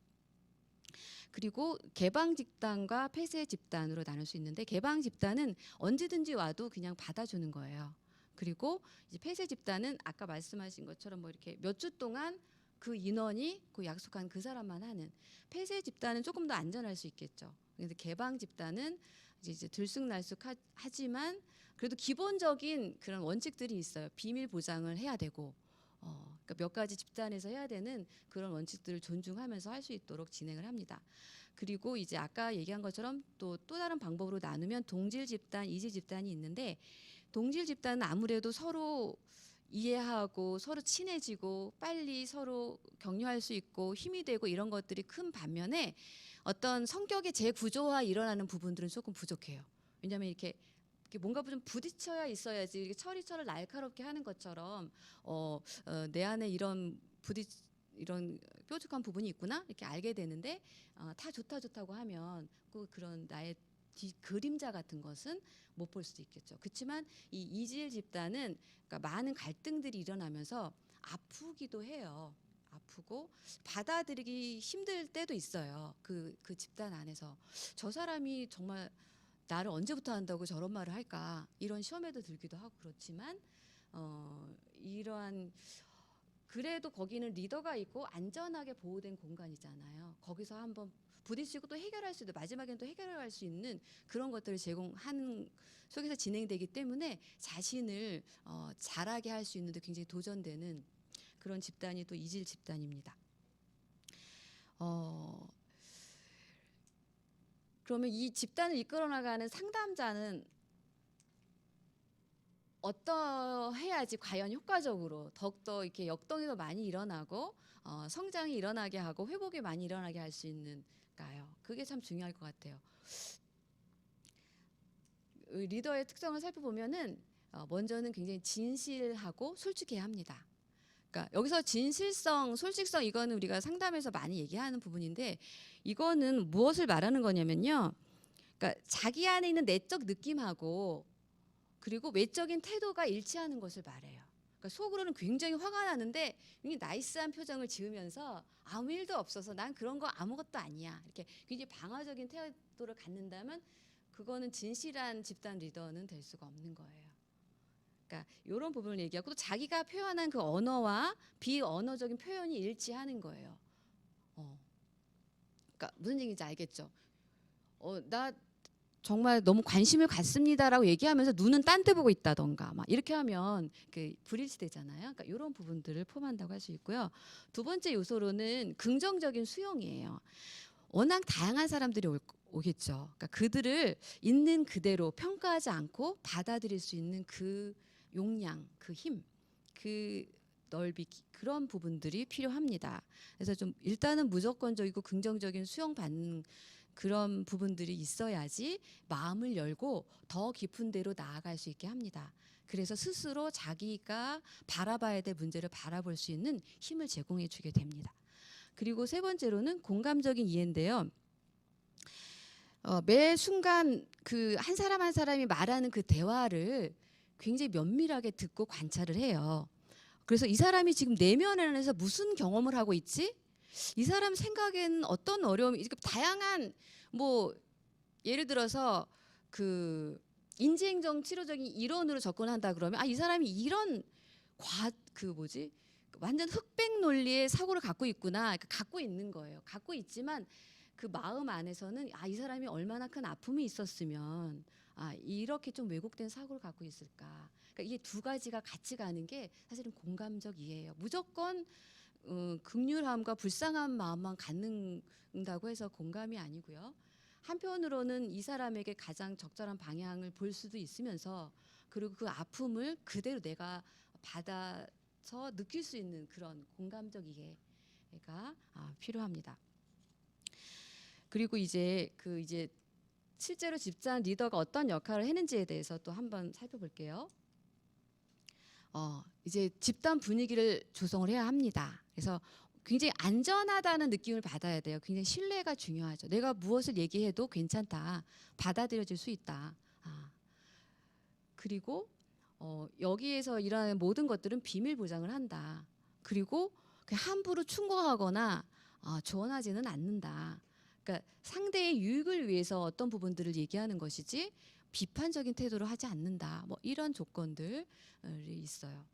그리고 개방 집단과 폐쇄 집단으로 나눌 수 있는데 개방 집단은 언제든지 와도 그냥 받아주는 거예요. 그리고 이제 폐쇄 집단은 아까 말씀하신 것처럼 뭐 이렇게 몇 주 동안 그 인원이 그 약속한 그 사람만 하는 폐쇄 집단은 조금 더 안전할 수 있겠죠. 근데 개방 집단은 이제 들쑥날쑥하지만 그래도 기본적인 그런 원칙들이 있어요. 비밀 보장을 해야 되고 그러니까 몇 가지 집단에서 해야 되는 그런 원칙들을 존중하면서 할 수 있도록 진행을 합니다. 그리고 이제 아까 얘기한 것처럼 또 다른 방법으로 나누면 동질 집단, 이질 집단이 있는데 동질 집단은 아무래도 서로 이해하고 서로 친해지고 빨리 서로 격려할 수 있고 힘이 되고 이런 것들이 큰 반면에 어떤 성격의 재구조화 일어나는 부분들은 조금 부족해요. 왜냐하면 이렇게 뭔가 좀 부딪혀야 있어야지 이렇게 처리처를 날카롭게 하는 것처럼 내 안에 이런 이런 뾰족한 부분이 있구나 이렇게 알게 되는데 다 좋다고 하면 그런 나의 그림자 같은 것은 못 볼 수도 있겠죠. 그렇지만 이 이질 집단은 그러니까 많은 갈등들이 일어나면서 아프기도 해요. 아프고 받아들이기 힘들 때도 있어요. 그 집단 안에서 저 사람이 정말 나를 언제부터 한다고 저런 말을 할까 이런 시험에도 들기도 하고 그렇지만 이러한 그래도 거기는 리더가 있고 안전하게 보호된 공간이잖아요. 거기서 한번 부딪히고 또 해결할 수 있는 마지막에는 또 해결할 수 있는 그런 것들을 제공하는 속에서 진행되기 때문에 자신을 잘하게 할 수 있는데 굉장히 도전되는 그런 집단이 또 이질 집단입니다. 그러면 이 집단을 이끌어 나가는 상담자는 어떠해야지 과연 효과적으로 더욱더 이렇게 역동이 더 많이 일어나고 성장이 일어나게 하고 회복이 많이 일어나게 할 수 있는가요? 그게 참 중요할 것 같아요. 리더의 특성을 살펴보면은 먼저는 굉장히 진실하고 솔직해야 합니다. 그러니까 여기서 진실성, 솔직성 이거는 우리가 상담에서 많이 얘기하는 부분인데 이거는 무엇을 말하는 거냐면요. 그러니까 자기 안에 있는 내적 느낌하고 그리고 외적인 태도가 일치하는 것을 말해요. 그러니까 속으로는 굉장히 화가 나는데 굉장히 나이스한 표정을 지으면서 아무 일도 없어서 난 그런 거 아무것도 아니야. 이렇게 굉장히 방어적인 태도를 갖는다면 그거는 진실한 집단 리더는 될 수가 없는 거예요. 그러니까 이런 부분을 얘기하고 또 자기가 표현한 그 언어와 비언어적인 표현이 일치하는 거예요. 그러니까 무슨 얘기인지 알겠죠? 나 정말 너무 관심을 갖습니다라고 얘기하면서 눈은 딴 데 보고 있다던가 막 이렇게 하면 불일치되잖아요. 그러니까 이런 부분들을 포함한다고 할 수 있고요. 두 번째 요소로는 긍정적인 수용이에요. 워낙 다양한 사람들이 오겠죠. 그러니까 그들을 있는 그대로 평가하지 않고 받아들일 수 있는 그 용량, 그 힘, 그 넓이, 그런 부분들이 필요합니다. 그래서 좀 일단은 무조건적이고 긍정적인 수용받는 그런 부분들이 있어야지 마음을 열고 더 깊은 데로 나아갈 수 있게 합니다. 그래서 스스로 자기가 바라봐야 될 문제를 바라볼 수 있는 힘을 제공해 주게 됩니다. 그리고 세 번째로는 공감적인 이해인데요. 매 순간 그 한 사람 한 사람이 말하는 그 대화를 굉장히 면밀하게 듣고 관찰을 해요. 그래서 이 사람이 지금 내면 안에서 무슨 경험을 하고 있지? 이 사람 생각에는 어떤 어려움이, 이렇게 다양한, 뭐 예를 들어서 그 인지행정 치료적인 이론으로 접근한다 그러면 이 사람이 이런 그 뭐지? 완전 흑백 논리의 사고를 갖고 있구나. 그러니까 갖고 있는 거예요. 갖고 있지만 그 마음 안에서는 이 사람이 얼마나 큰 아픔이 있었으면 이렇게 좀 왜곡된 사고를 갖고 있을까. 그러니까 이게 두 가지가 같이 가는 게 사실은 공감적 이해예요. 무조건 극률함과 불쌍한 마음만 갖는다고 해서 공감이 아니고요. 한편으로는 이 사람에게 가장 적절한 방향을 볼 수도 있으면서, 그리고 그 아픔을 그대로 내가 받아서 느낄 수 있는 그런 공감적 이해가 필요합니다. 그리고 이제 실제로 집단 리더가 어떤 역할을 했는지에 대해서 또 한번 살펴볼게요. 이제 집단 분위기를 조성을 해야 합니다. 그래서 굉장히 안전하다는 느낌을 받아야 돼요. 굉장히 신뢰가 중요하죠. 내가 무엇을 얘기해도 괜찮다, 받아들여질 수 있다. 그리고 여기에서 일어나는 모든 것들은 비밀 보장을 한다. 그리고 함부로 충고하거나 조언하지는 않는다. 그러니까 상대의 유익을 위해서 어떤 부분들을 얘기하는 것이지 비판적인 태도를 하지 않는다. 뭐 이런 조건들이 있어요.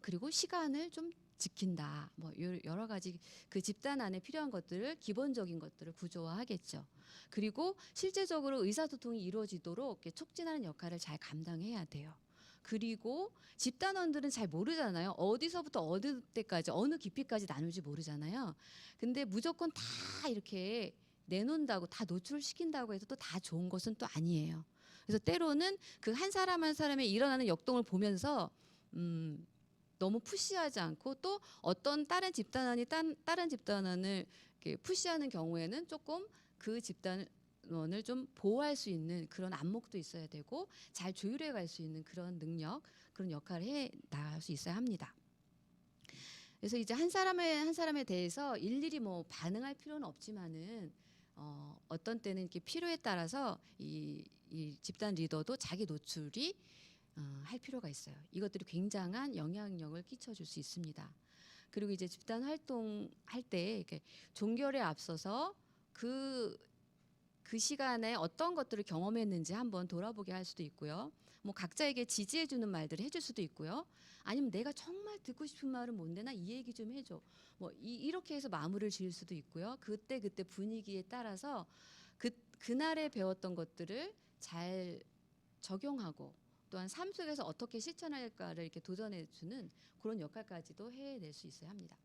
그리고 시간을 좀 지킨다. 뭐 여러 가지 그 집단 안에 필요한 것들을, 기본적인 것들을 구조화하겠죠. 그리고 실제적으로 의사소통이 이루어지도록 촉진하는 역할을 잘 감당해야 돼요. 그리고 집단원들은 잘 모르잖아요. 어디서부터 어느 때까지, 어느 깊이까지 나눌지 모르잖아요. 근데 무조건 다 이렇게 내놓는다고, 다 노출시킨다고 해서 또 다 좋은 것은 또 아니에요. 그래서 때로는 그 한 사람 한 사람의 일어나는 역동을 보면서 너무 푸시하지 않고, 또 어떤 다른 집단원이 다른 집단원을 이렇게 푸시하는 경우에는 조금 그 집단원을 좀 보호할 수 있는 그런 안목도 있어야 되고, 잘 조율해 갈 수 있는 그런 능력, 그런 역할을 해 나갈 수 있어야 합니다. 그래서 이제 한 사람에 대해서 일일이 뭐 반응할 필요는 없지만은 어떤 때는 이렇게 필요에 따라서 이 집단 리더도 자기 노출이 할 필요가 있어요. 이것들이 굉장한 영향력을 끼쳐줄 수 있습니다. 그리고 이제 집단 활동할 때 이렇게 종결에 앞서서 그 시간에 어떤 것들을 경험했는지 한번 돌아보게 할 수도 있고요. 뭐 각자에게 지지해주는 말들을 해줄 수도 있고요. 아니면 내가 정말 듣고 싶은 말은 뭔데 나 이 얘기 좀 해줘. 뭐 이렇게 해서 마무리를 지을 수도 있고요. 그때 분위기에 따라서 그날에 배웠던 것들을 잘 적용하고, 또한 삶 속에서 어떻게 실천할까를 이렇게 도전해주는 그런 역할까지도 해낼 수 있어야 합니다.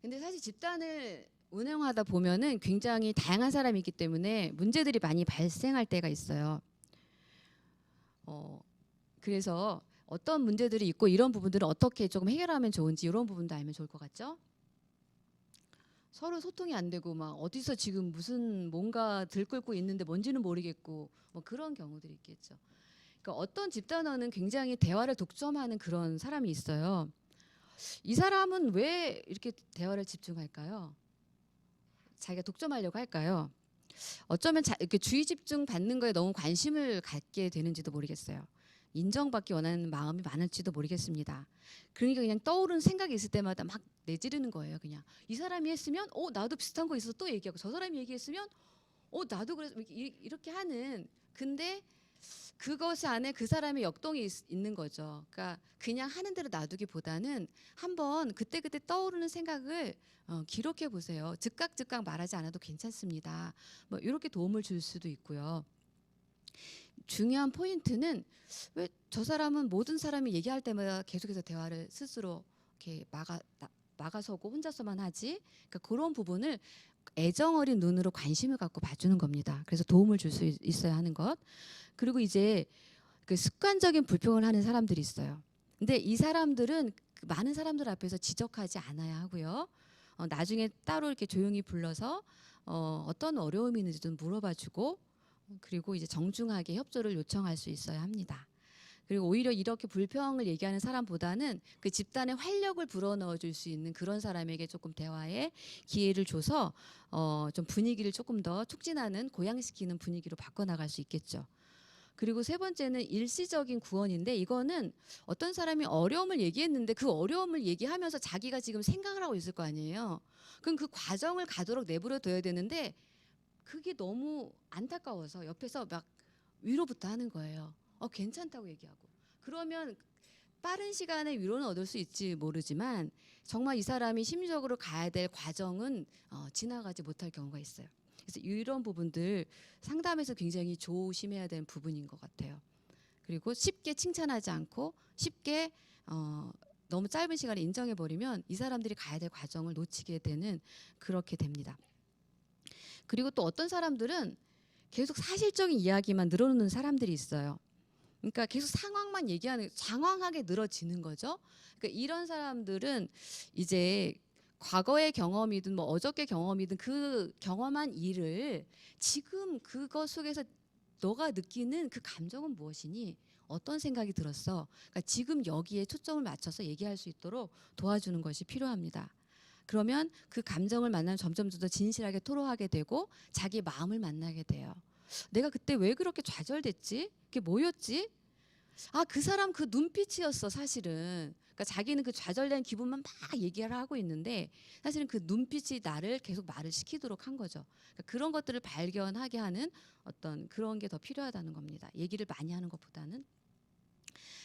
근데 사실 집단을 운영하다 보면은 굉장히 다양한 사람이 있기 때문에 문제들이 많이 발생할 때가 있어요. 그래서 어떤 문제들이 있고 이런 부분들을 어떻게 조금 해결하면 좋은지, 이런 부분도 알면 좋을 것 같죠? 서로 소통이 안 되고 막 어디서 지금 무슨 뭔가 들끓고 있는데 뭔지는 모르겠고 뭐 그런 경우들이 있겠죠. 그러니까 어떤 집단원은 굉장히 대화를 독점하는 그런 사람이 있어요. 이 사람은 왜 이렇게 대화를 집중할까요? 자기가 독점하려고 할까요? 어쩌면 이렇게 주의 집중 받는 거에 너무 관심을 갖게 되는지도 모르겠어요. 인정받기 원하는 마음이 많을지도 모르겠습니다. 그러니까 그냥 떠오르는 생각이 있을 때마다 막 내지르는 거예요. 그냥 이 사람이 했으면 나도 비슷한 거 있어서 또 얘기하고, 저 사람이 얘기했으면 나도 그래서 이렇게 하는. 근데 그것 안에 그 사람의 역동이 있는 거죠. 그러니까 그냥 하는 대로 놔두기보다는 한번 그때그때 떠오르는 생각을 기록해 보세요. 즉각 말하지 않아도 괜찮습니다. 뭐 이렇게 도움을 줄 수도 있고요. 중요한 포인트는 왜 저 사람은 모든 사람이 얘기할 때마다 계속해서 대화를 스스로 이렇게 막아서고 혼자서만 하지? 그러니까 그런 부분을 애정 어린 눈으로 관심을 갖고 봐주는 겁니다. 그래서 도움을 줄 수 있어야 하는 것. 그리고 이제 그 습관적인 불평을 하는 사람들이 있어요. 근데 이 사람들은 그 많은 사람들 앞에서 지적하지 않아야 하고요. 나중에 따로 이렇게 조용히 불러서 어떤 어려움이 있는지 좀 물어봐주고 그리고 이제 정중하게 협조를 요청할 수 있어야 합니다. 그리고 오히려 이렇게 불평을 얘기하는 사람보다는 그 집단의 활력을 불어넣어 줄 수 있는 그런 사람에게 조금 대화의 기회를 줘서 좀 분위기를 조금 더 촉진하는 고양시키는 분위기로 바꿔나갈 수 있겠죠. 그리고 세 번째는 일시적인 구원인데 이거는 어떤 사람이 어려움을 얘기했는데 그 어려움을 얘기하면서 자기가 지금 생각을 하고 있을 거 아니에요. 그럼 그 과정을 가도록 내버려 둬야 되는데 그게 너무 안타까워서 옆에서 막 위로부터 하는 거예요. 괜찮다고 얘기하고. 그러면 빠른 시간에 위로는 얻을 수 있지 모르지만 정말 이 사람이 심리적으로 가야 될 과정은 지나가지 못할 경우가 있어요. 그래서 이런 부분들 상담에서 굉장히 조심해야 되는 부분인 것 같아요. 그리고 쉽게 칭찬하지 않고 쉽게 너무 짧은 시간에 인정해버리면 이 사람들이 가야 될 과정을 놓치게 되는 그렇게 됩니다. 그리고 또 어떤 사람들은 계속 사실적인 이야기만 늘어놓는 사람들이 있어요. 그러니까 계속 상황만 얘기하는 장황하게 늘어지는 거죠. 그러니까 이런 사람들은 이제 과거의 경험이든 뭐 어저께 경험이든 그 경험한 일을 지금 그것 속에서 너가 느끼는 그 감정은 무엇이니? 어떤 생각이 들었어? 그러니까 지금 여기에 초점을 맞춰서 얘기할 수 있도록 도와주는 것이 필요합니다. 그러면 그 감정을 만나면 점점 더 진실하게 토로하게 되고 자기 마음을 만나게 돼요. 내가 그때 왜 그렇게 좌절됐지? 그게 뭐였지? 그 사람 그 눈빛이었어 사실은. 그러니까 자기는 그 좌절된 기분만 막 얘기를 하고 있는데 사실은 그 눈빛이 나를 계속 말을 시키도록 한 거죠. 그러니까 그런 것들을 발견하게 하는 어떤 그런 게 더 필요하다는 겁니다. 얘기를 많이 하는 것보다는.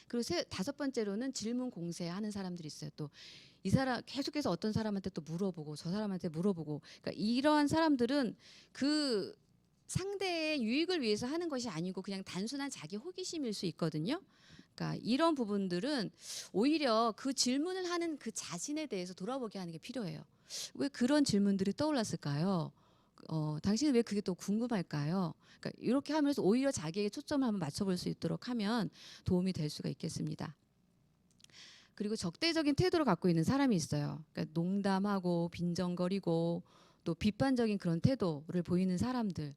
그리고 다섯 번째로는 질문 공세하는 사람들이 있어요. 또 이 사람 계속해서 어떤 사람한테 또 물어보고 저 사람한테 물어보고. 그러니까 이러한 사람들은 그 상대의 유익을 위해서 하는 것이 아니고 그냥 단순한 자기 호기심일 수 있거든요. 그러니까 이런 부분들은 오히려 그 질문을 하는 그 자신에 대해서 돌아보게 하는 게 필요해요. 왜 그런 질문들이 떠올랐을까요? 당신은 왜 그게 또 궁금할까요? 그러니까 이렇게 하면서 오히려 자기에게 초점을 한번 맞춰볼 수 있도록 하면 도움이 될 수가 있겠습니다. 그리고 적대적인 태도를 갖고 있는 사람이 있어요. 그러니까 농담하고 빈정거리고 또 비판적인 그런 태도를 보이는 사람들.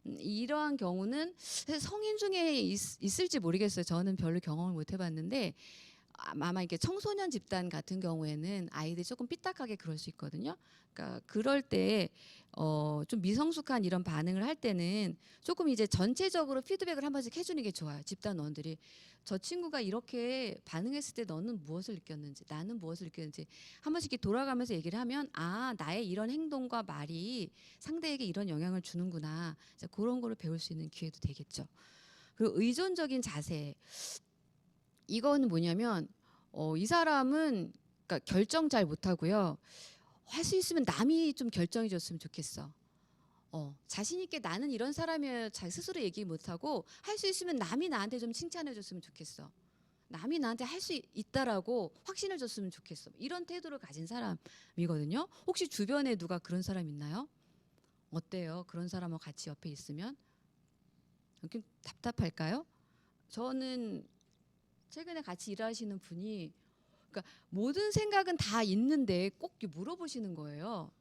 이러한 경우는 성인 중에 있을지 모르겠어요. 저는 별로 경험을 못 해봤는데 아마 이렇게 청소년 집단 같은 경우에는 아이들이 조금 삐딱하게 그럴 수 있거든요. 그러니까 그럴 때 좀 미성숙한 이런 반응을 할 때는 조금 이제 전체적으로 피드백을 한 번씩 해주는 게 좋아요. 집단원들이 저 친구가 이렇게 반응했을 때 너는 무엇을 느꼈는지 나는 무엇을 느꼈는지 한 번씩 이렇게 돌아가면서 얘기를 하면 나의 이런 행동과 말이 상대에게 이런 영향을 주는구나. 그런 거를 배울 수 있는 기회도 되겠죠. 그리고 의존적인 자세. 이건 뭐냐면 이 사람은 그러니까 결정 잘 못하고요. 할 수 있으면 남이 좀 결정해 줬으면 좋겠어. 자신 있게 나는 이런 사람이야 잘 스스로 얘기 못하고 할 수 있으면 남이 나한테 좀 칭찬해 줬으면 좋겠어. 남이 나한테 할 수 있다라고 확신을 줬으면 좋겠어. 이런 태도를 가진 사람이거든요. 혹시 주변에 누가 그런 사람 있나요? 어때요? 그런 사람하고 같이 옆에 있으면 좀 답답할까요? 저는 최근에 같이 일하시는 분이 그러니까 모든 생각은 다 있는데 꼭 물어보시는 거예요.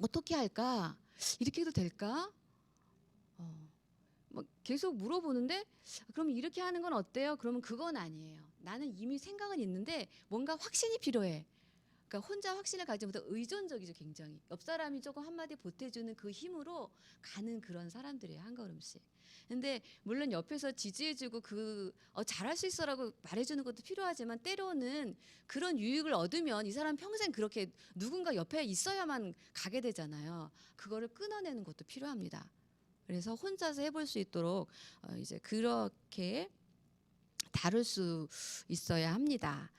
어떻게 할까? 이렇게 해도 될까? 막 계속 물어보는데 그럼 이렇게 하는 건 어때요? 그러면 그건 아니에요. 나는 이미 생각은 있는데 뭔가 확신이 필요해. 그러니까 혼자 확신을 가지 못해 의존적이죠, 굉장히. 옆 사람이 조금 한마디 보태주는 그 힘으로 가는 그런 사람들이에요, 한 걸음씩. 근데 물론 옆에서 지지해주고 잘할 수 있어라고 말해주는 것도 필요하지만 때로는 그런 유익을 얻으면 이 사람 평생 그렇게 누군가 옆에 있어야만 가게 되잖아요. 그거를 끊어내는 것도 필요합니다. 그래서 혼자서 해볼 수 있도록 이제 그렇게 다룰 수 있어야 합니다.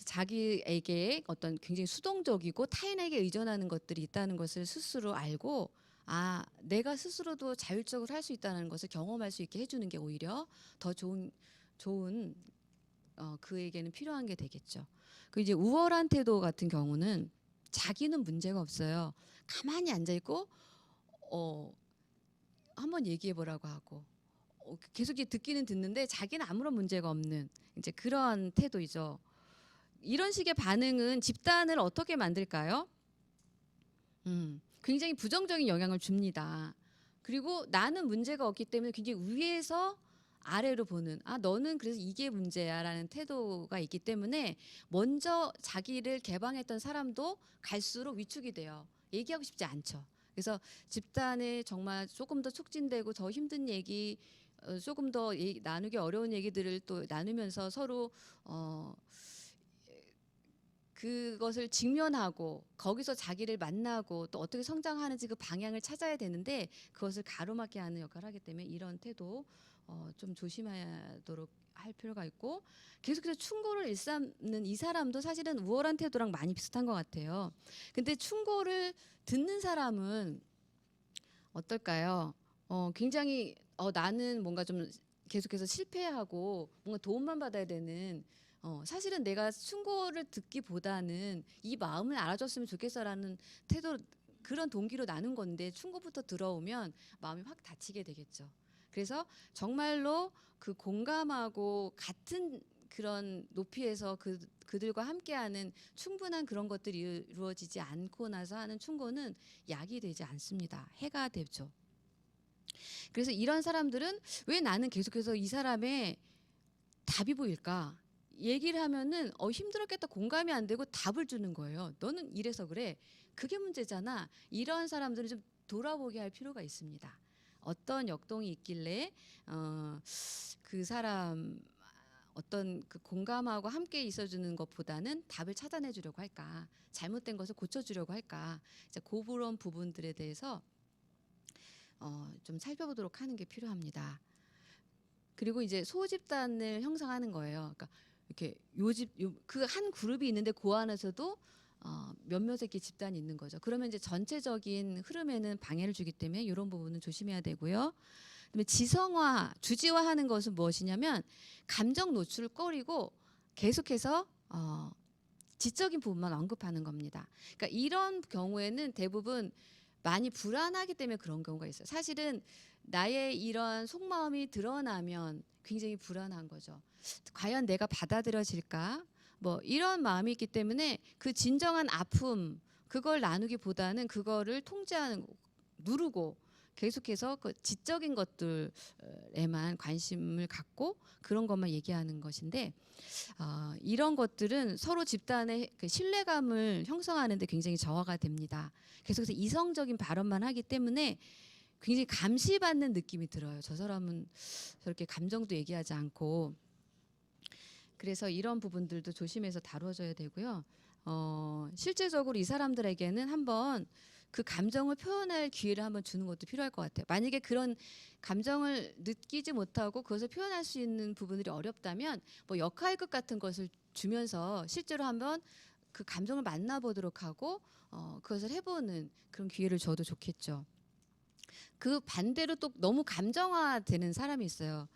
자기에게 어떤 굉장히 수동적이고 타인에게 의존하는 것들이 있다는 것을 스스로 알고 내가 스스로도 자율적으로 할 수 있다는 것을 경험할 수 있게 해주는 게 오히려 더 좋은 그에게는 필요한 게 되겠죠. 그 이제 우월한 태도 같은 경우는 자기는 문제가 없어요. 가만히 앉아 있고 한번 얘기해 보라고 하고 계속 이제 듣기는 듣는데 자기는 아무런 문제가 없는 이제 그런 태도이죠. 이런 식의 반응은 집단을 어떻게 만들까요? 굉장히 부정적인 영향을 줍니다. 그리고 나는 문제가 없기 때문에 굉장히 위에서 아래로 보는, 아 너는 그래서 이게 문제야라는 태도가 있기 때문에 먼저 자기를 개방했던 사람도 갈수록 위축이 돼요. 얘기하고 싶지 않죠. 그래서 집단에 정말 조금 더 촉진되고 더 힘든 얘기, 조금 더 나누기 어려운 얘기들을 또 나누면서 서로 그것을 직면하고 거기서 자기를 만나고 또 어떻게 성장하는지 그 방향을 찾아야 되는데 그것을 가로막게 하는 역할을 하기 때문에 이런 태도 좀 조심하도록 할 필요가 있고, 계속해서 충고를 일삼는 이 사람도 사실은 우월한 태도랑 많이 비슷한 것 같아요. 근데 충고를 듣는 사람은 어떨까요? 굉장히 나는 뭔가 좀 계속해서 실패하고 뭔가 도움만 받아야 되는, 사실은 내가 충고를 듣기보다는 이 마음을 알아줬으면 좋겠어라는 태도, 그런 동기로 나눈 건데 충고부터 들어오면 마음이 확 다치게 되겠죠. 그래서 정말로 그 공감하고 같은 그런 높이에서 그들과 함께하는 충분한 그런 것들이 이루어지지 않고 나서 하는 충고는 약이 되지 않습니다. 해가 되죠. 그래서 이런 사람들은 왜 나는 계속해서 이 사람의 답이 보일까? 얘기를 하면은 힘들었겠다, 공감이 안 되고 답을 주는 거예요. 너는 이래서 그래. 그게 문제잖아. 이런 사람들은 좀 돌아보게 할 필요가 있습니다. 어떤 역동이 있길래 그 사람 어떤 그 공감하고 함께 있어주는 것보다는 답을 찾아내 주려고 할까? 잘못된 것을 고쳐주려고 할까? 이제 그런 부분들에 대해서 좀 살펴보도록 하는 게 필요합니다. 그리고 이제 소집단을 형성하는 거예요. 그러니까 이렇게 그 한 그룹이 있는데 그 안에서도 몇몇의 이렇게 집단이 있는 거죠. 그러면 이제 전체적인 흐름에는 방해를 주기 때문에 이런 부분은 조심해야 되고요. 그다음에 지성화, 주지화하는 것은 무엇이냐면 감정 노출을 꺼리고 계속해서 지적인 부분만 언급하는 겁니다. 그러니까 이런 경우에는 대부분 많이 불안하기 때문에 그런 경우가 있어요. 사실은 나의 이런 속마음이 드러나면 굉장히 불안한 거죠. 과연 내가 받아들여질까? 뭐 이런 마음이 있기 때문에 그 진정한 아픔, 그걸 나누기보다는 그거를 통제하는, 누르고 계속해서 그 지적인 것들에만 관심을 갖고 그런 것만 얘기하는 것인데, 이런 것들은 서로 집단의 그 신뢰감을 형성하는 데 굉장히 저하가 됩니다. 계속해서 이성적인 발언만 하기 때문에 굉장히 감시받는 느낌이 들어요. 저 사람은 저렇게 감정도 얘기하지 않고. 그래서 이런 부분들도 조심해서 다뤄줘야 되고요. 실제적으로 이 사람들에게는 한번 그 감정을 표현할 기회를 한번 주는 것도 필요할 것 같아요. 만약에 그런 감정을 느끼지 못하고 그것을 표현할 수 있는 부분들이 어렵다면 뭐 역할극 같은 것을 주면서 실제로 한번 그 감정을 만나보도록 하고 그것을 해보는 그런 기회를 줘도 좋겠죠. 그 반대로 또 너무 감정화되는 사람이 있어요.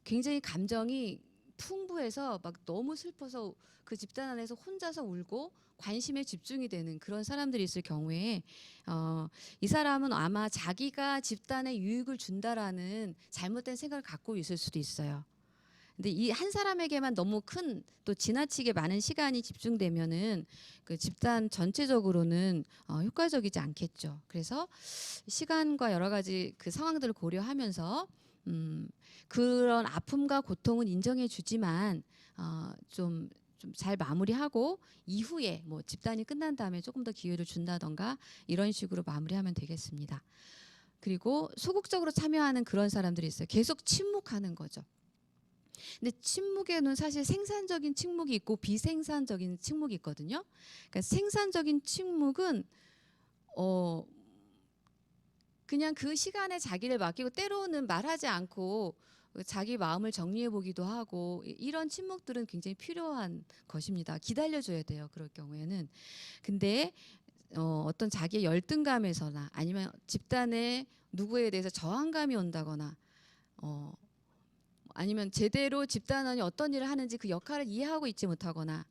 굉장히 감정이 풍부해서 막 너무 슬퍼서 그 집단 안에서 혼자서 울고 관심에 집중이 되는 그런 사람들이 있을 경우에 이 사람은 아마 자기가 집단에 유익을 준다라는 잘못된 생각을 갖고 있을 수도 있어요. 근데 이 한 사람에게만 너무 큰, 또 지나치게 많은 시간이 집중되면은 그 집단 전체적으로는 효과적이지 않겠죠. 그래서 시간과 여러 가지 그 상황들을 고려하면서 그런 아픔과 고통은 인정해 주지만 좀 잘 마무리하고 이후에 뭐 집단이 끝난 다음에 조금 더 기회를 준다던가 이런 식으로 마무리하면 되겠습니다. 그리고 소극적으로 참여하는 그런 사람들이 있어요. 계속 침묵하는 거죠. 근데 침묵에는 사실 생산적인 침묵이 있고 비생산적인 침묵이 있거든요. 그러니까 생산적인 침묵은 그냥 그 시간에 자기를 맡기고 때로는 말하지 않고 자기 마음을 정리해 보기도 하고, 이런 침묵들은 굉장히 필요한 것입니다. 기다려줘야 돼요. 그럴 경우에는. 근데 어떤 자기의 열등감에서나 아니면 집단에 누구에 대해서 저항감이 온다거나 아니면 제대로 집단원이 어떤 일을 하는지 그 역할을 이해하고 있지 못하거나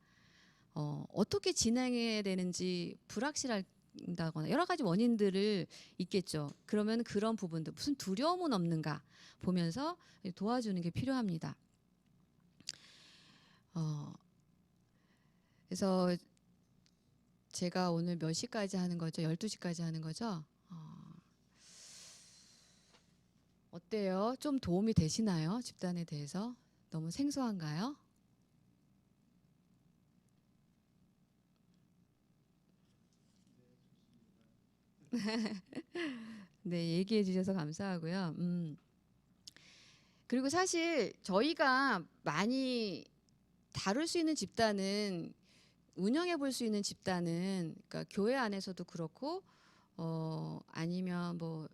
어떻게 진행해야 되는지 불확실할 못한다거나 여러 가지 원인들을 있겠죠. 그러면 그런 부분들 무슨 두려움은 없는가 보면서 도와주는 게 필요합니다. 그래서 제가 오늘 몇 시까지 하는 거죠? 12시까지 하는 거죠? 어때요? 좀 도움이 되시나요? 집단에 대해서? 너무 생소한가요? 네, 얘기해 주셔서 감사하고요. 그리고 사실 저희가 많이 다룰 수 있는 집단은 운영해 볼 수 있는 집단은 그러니까 교회 안에서도 그렇고 아니면 뭐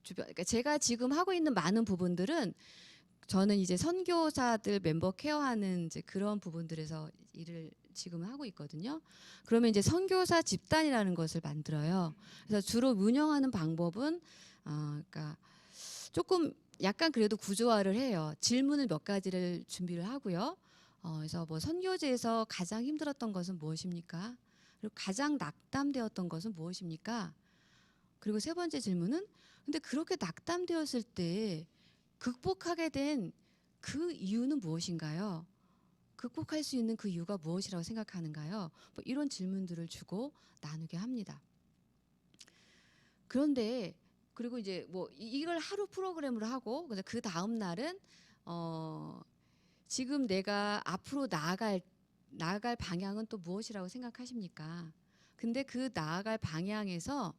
주변 그러니까 제가 지금 하고 있는 많은 부분들은 저는 이제 선교사들 멤버 케어하는 이제 그런 부분들에서 일을 지금 하고 있거든요. 그러면 이제 선교사 집단이라는 것을 만들어요. 그래서 주로 운영하는 방법은 그러니까 조금 약간 그래도 구조화를 해요. 질문을 몇 가지를 준비를 하고요. 그래서 뭐 선교제에서 가장 힘들었던 것은 무엇입니까? 그리고 가장 낙담되었던 것은 무엇입니까? 그리고 세 번째 질문은 근데 그렇게 낙담되었을 때 극복하게 된 그 이유는 무엇인가요? 극복할 수 있는 그 이유가 무엇이라고 생각하는가요? 뭐 이런 질문들을 주고 나누게 합니다. 그런데 그리고 이제 뭐 이걸 하루 프로그램으로 하고 그래서 그 다음 날은 지금 내가 앞으로 나아갈 방향은 또 무엇이라고 생각하십니까? 근데 그 나아갈 방향에서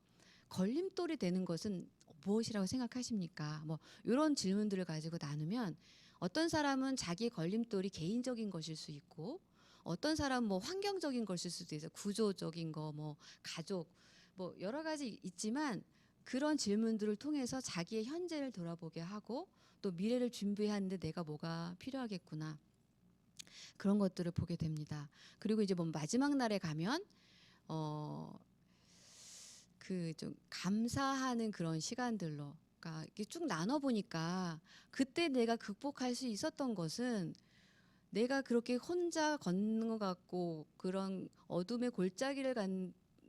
걸림돌이 되는 것은 무엇이라고 생각하십니까? 뭐 이런 질문들을 가지고 나누면 어떤 사람은 자기 걸림돌이 개인적인 것일 수 있고 어떤 사람은 뭐 환경적인 것일 수도 있어요. 구조적인 거, 뭐 가족, 뭐 여러 가지 있지만 그런 질문들을 통해서 자기의 현재를 돌아보게 하고 또 미래를 준비하는데 내가 뭐가 필요하겠구나. 그런 것들을 보게 됩니다. 그리고 이제 뭐 마지막 날에 가면 그 좀 감사하는 그런 시간들로 그러니까 이렇게 쭉 나눠 보니까 그때 내가 극복할 수 있었던 것은 내가 그렇게 혼자 걷는 것 같고 그런 어둠의 골짜기를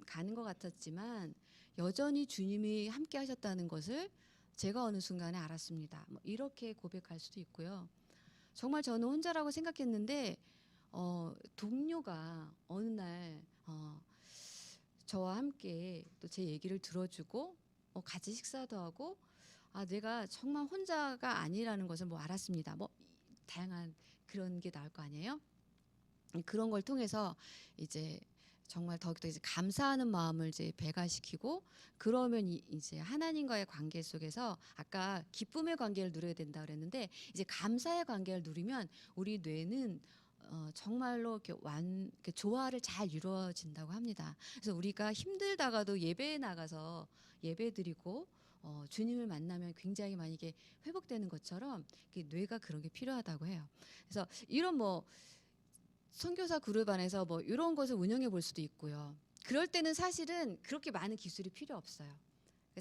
가는 것 같았지만 여전히 주님이 함께 하셨다는 것을 제가 어느 순간에 알았습니다. 뭐 이렇게 고백할 수도 있고요. 정말 저는 혼자라고 생각했는데 동료가 어느 날 저와 함께 또 제 얘기를 들어주고 같이 식사도 하고 내가 정말 혼자가 아니라는 것을 뭐 알았습니다. 뭐 다양한 그런 게 나올 거 아니에요? 그런 걸 통해서 이제 정말 더욱더 이제 감사하는 마음을 이제 배가시키고 그러면 이제 하나님과의 관계 속에서 아까 기쁨의 관계를 누려야 된다 그랬는데 이제 감사의 관계를 누리면 우리 뇌는 정말로 이렇게 조화를 잘 이루어진다고 합니다. 그래서 우리가 힘들다가도 예배에 나가서 예배드리고 주님을 만나면 굉장히 많이 이게 회복되는 것처럼 뇌가 그런 게 필요하다고 해요. 그래서 이런 뭐 선교사 그룹 안에서 뭐 이런 것을 운영해 볼 수도 있고요. 그럴 때는 사실은 그렇게 많은 기술이 필요 없어요.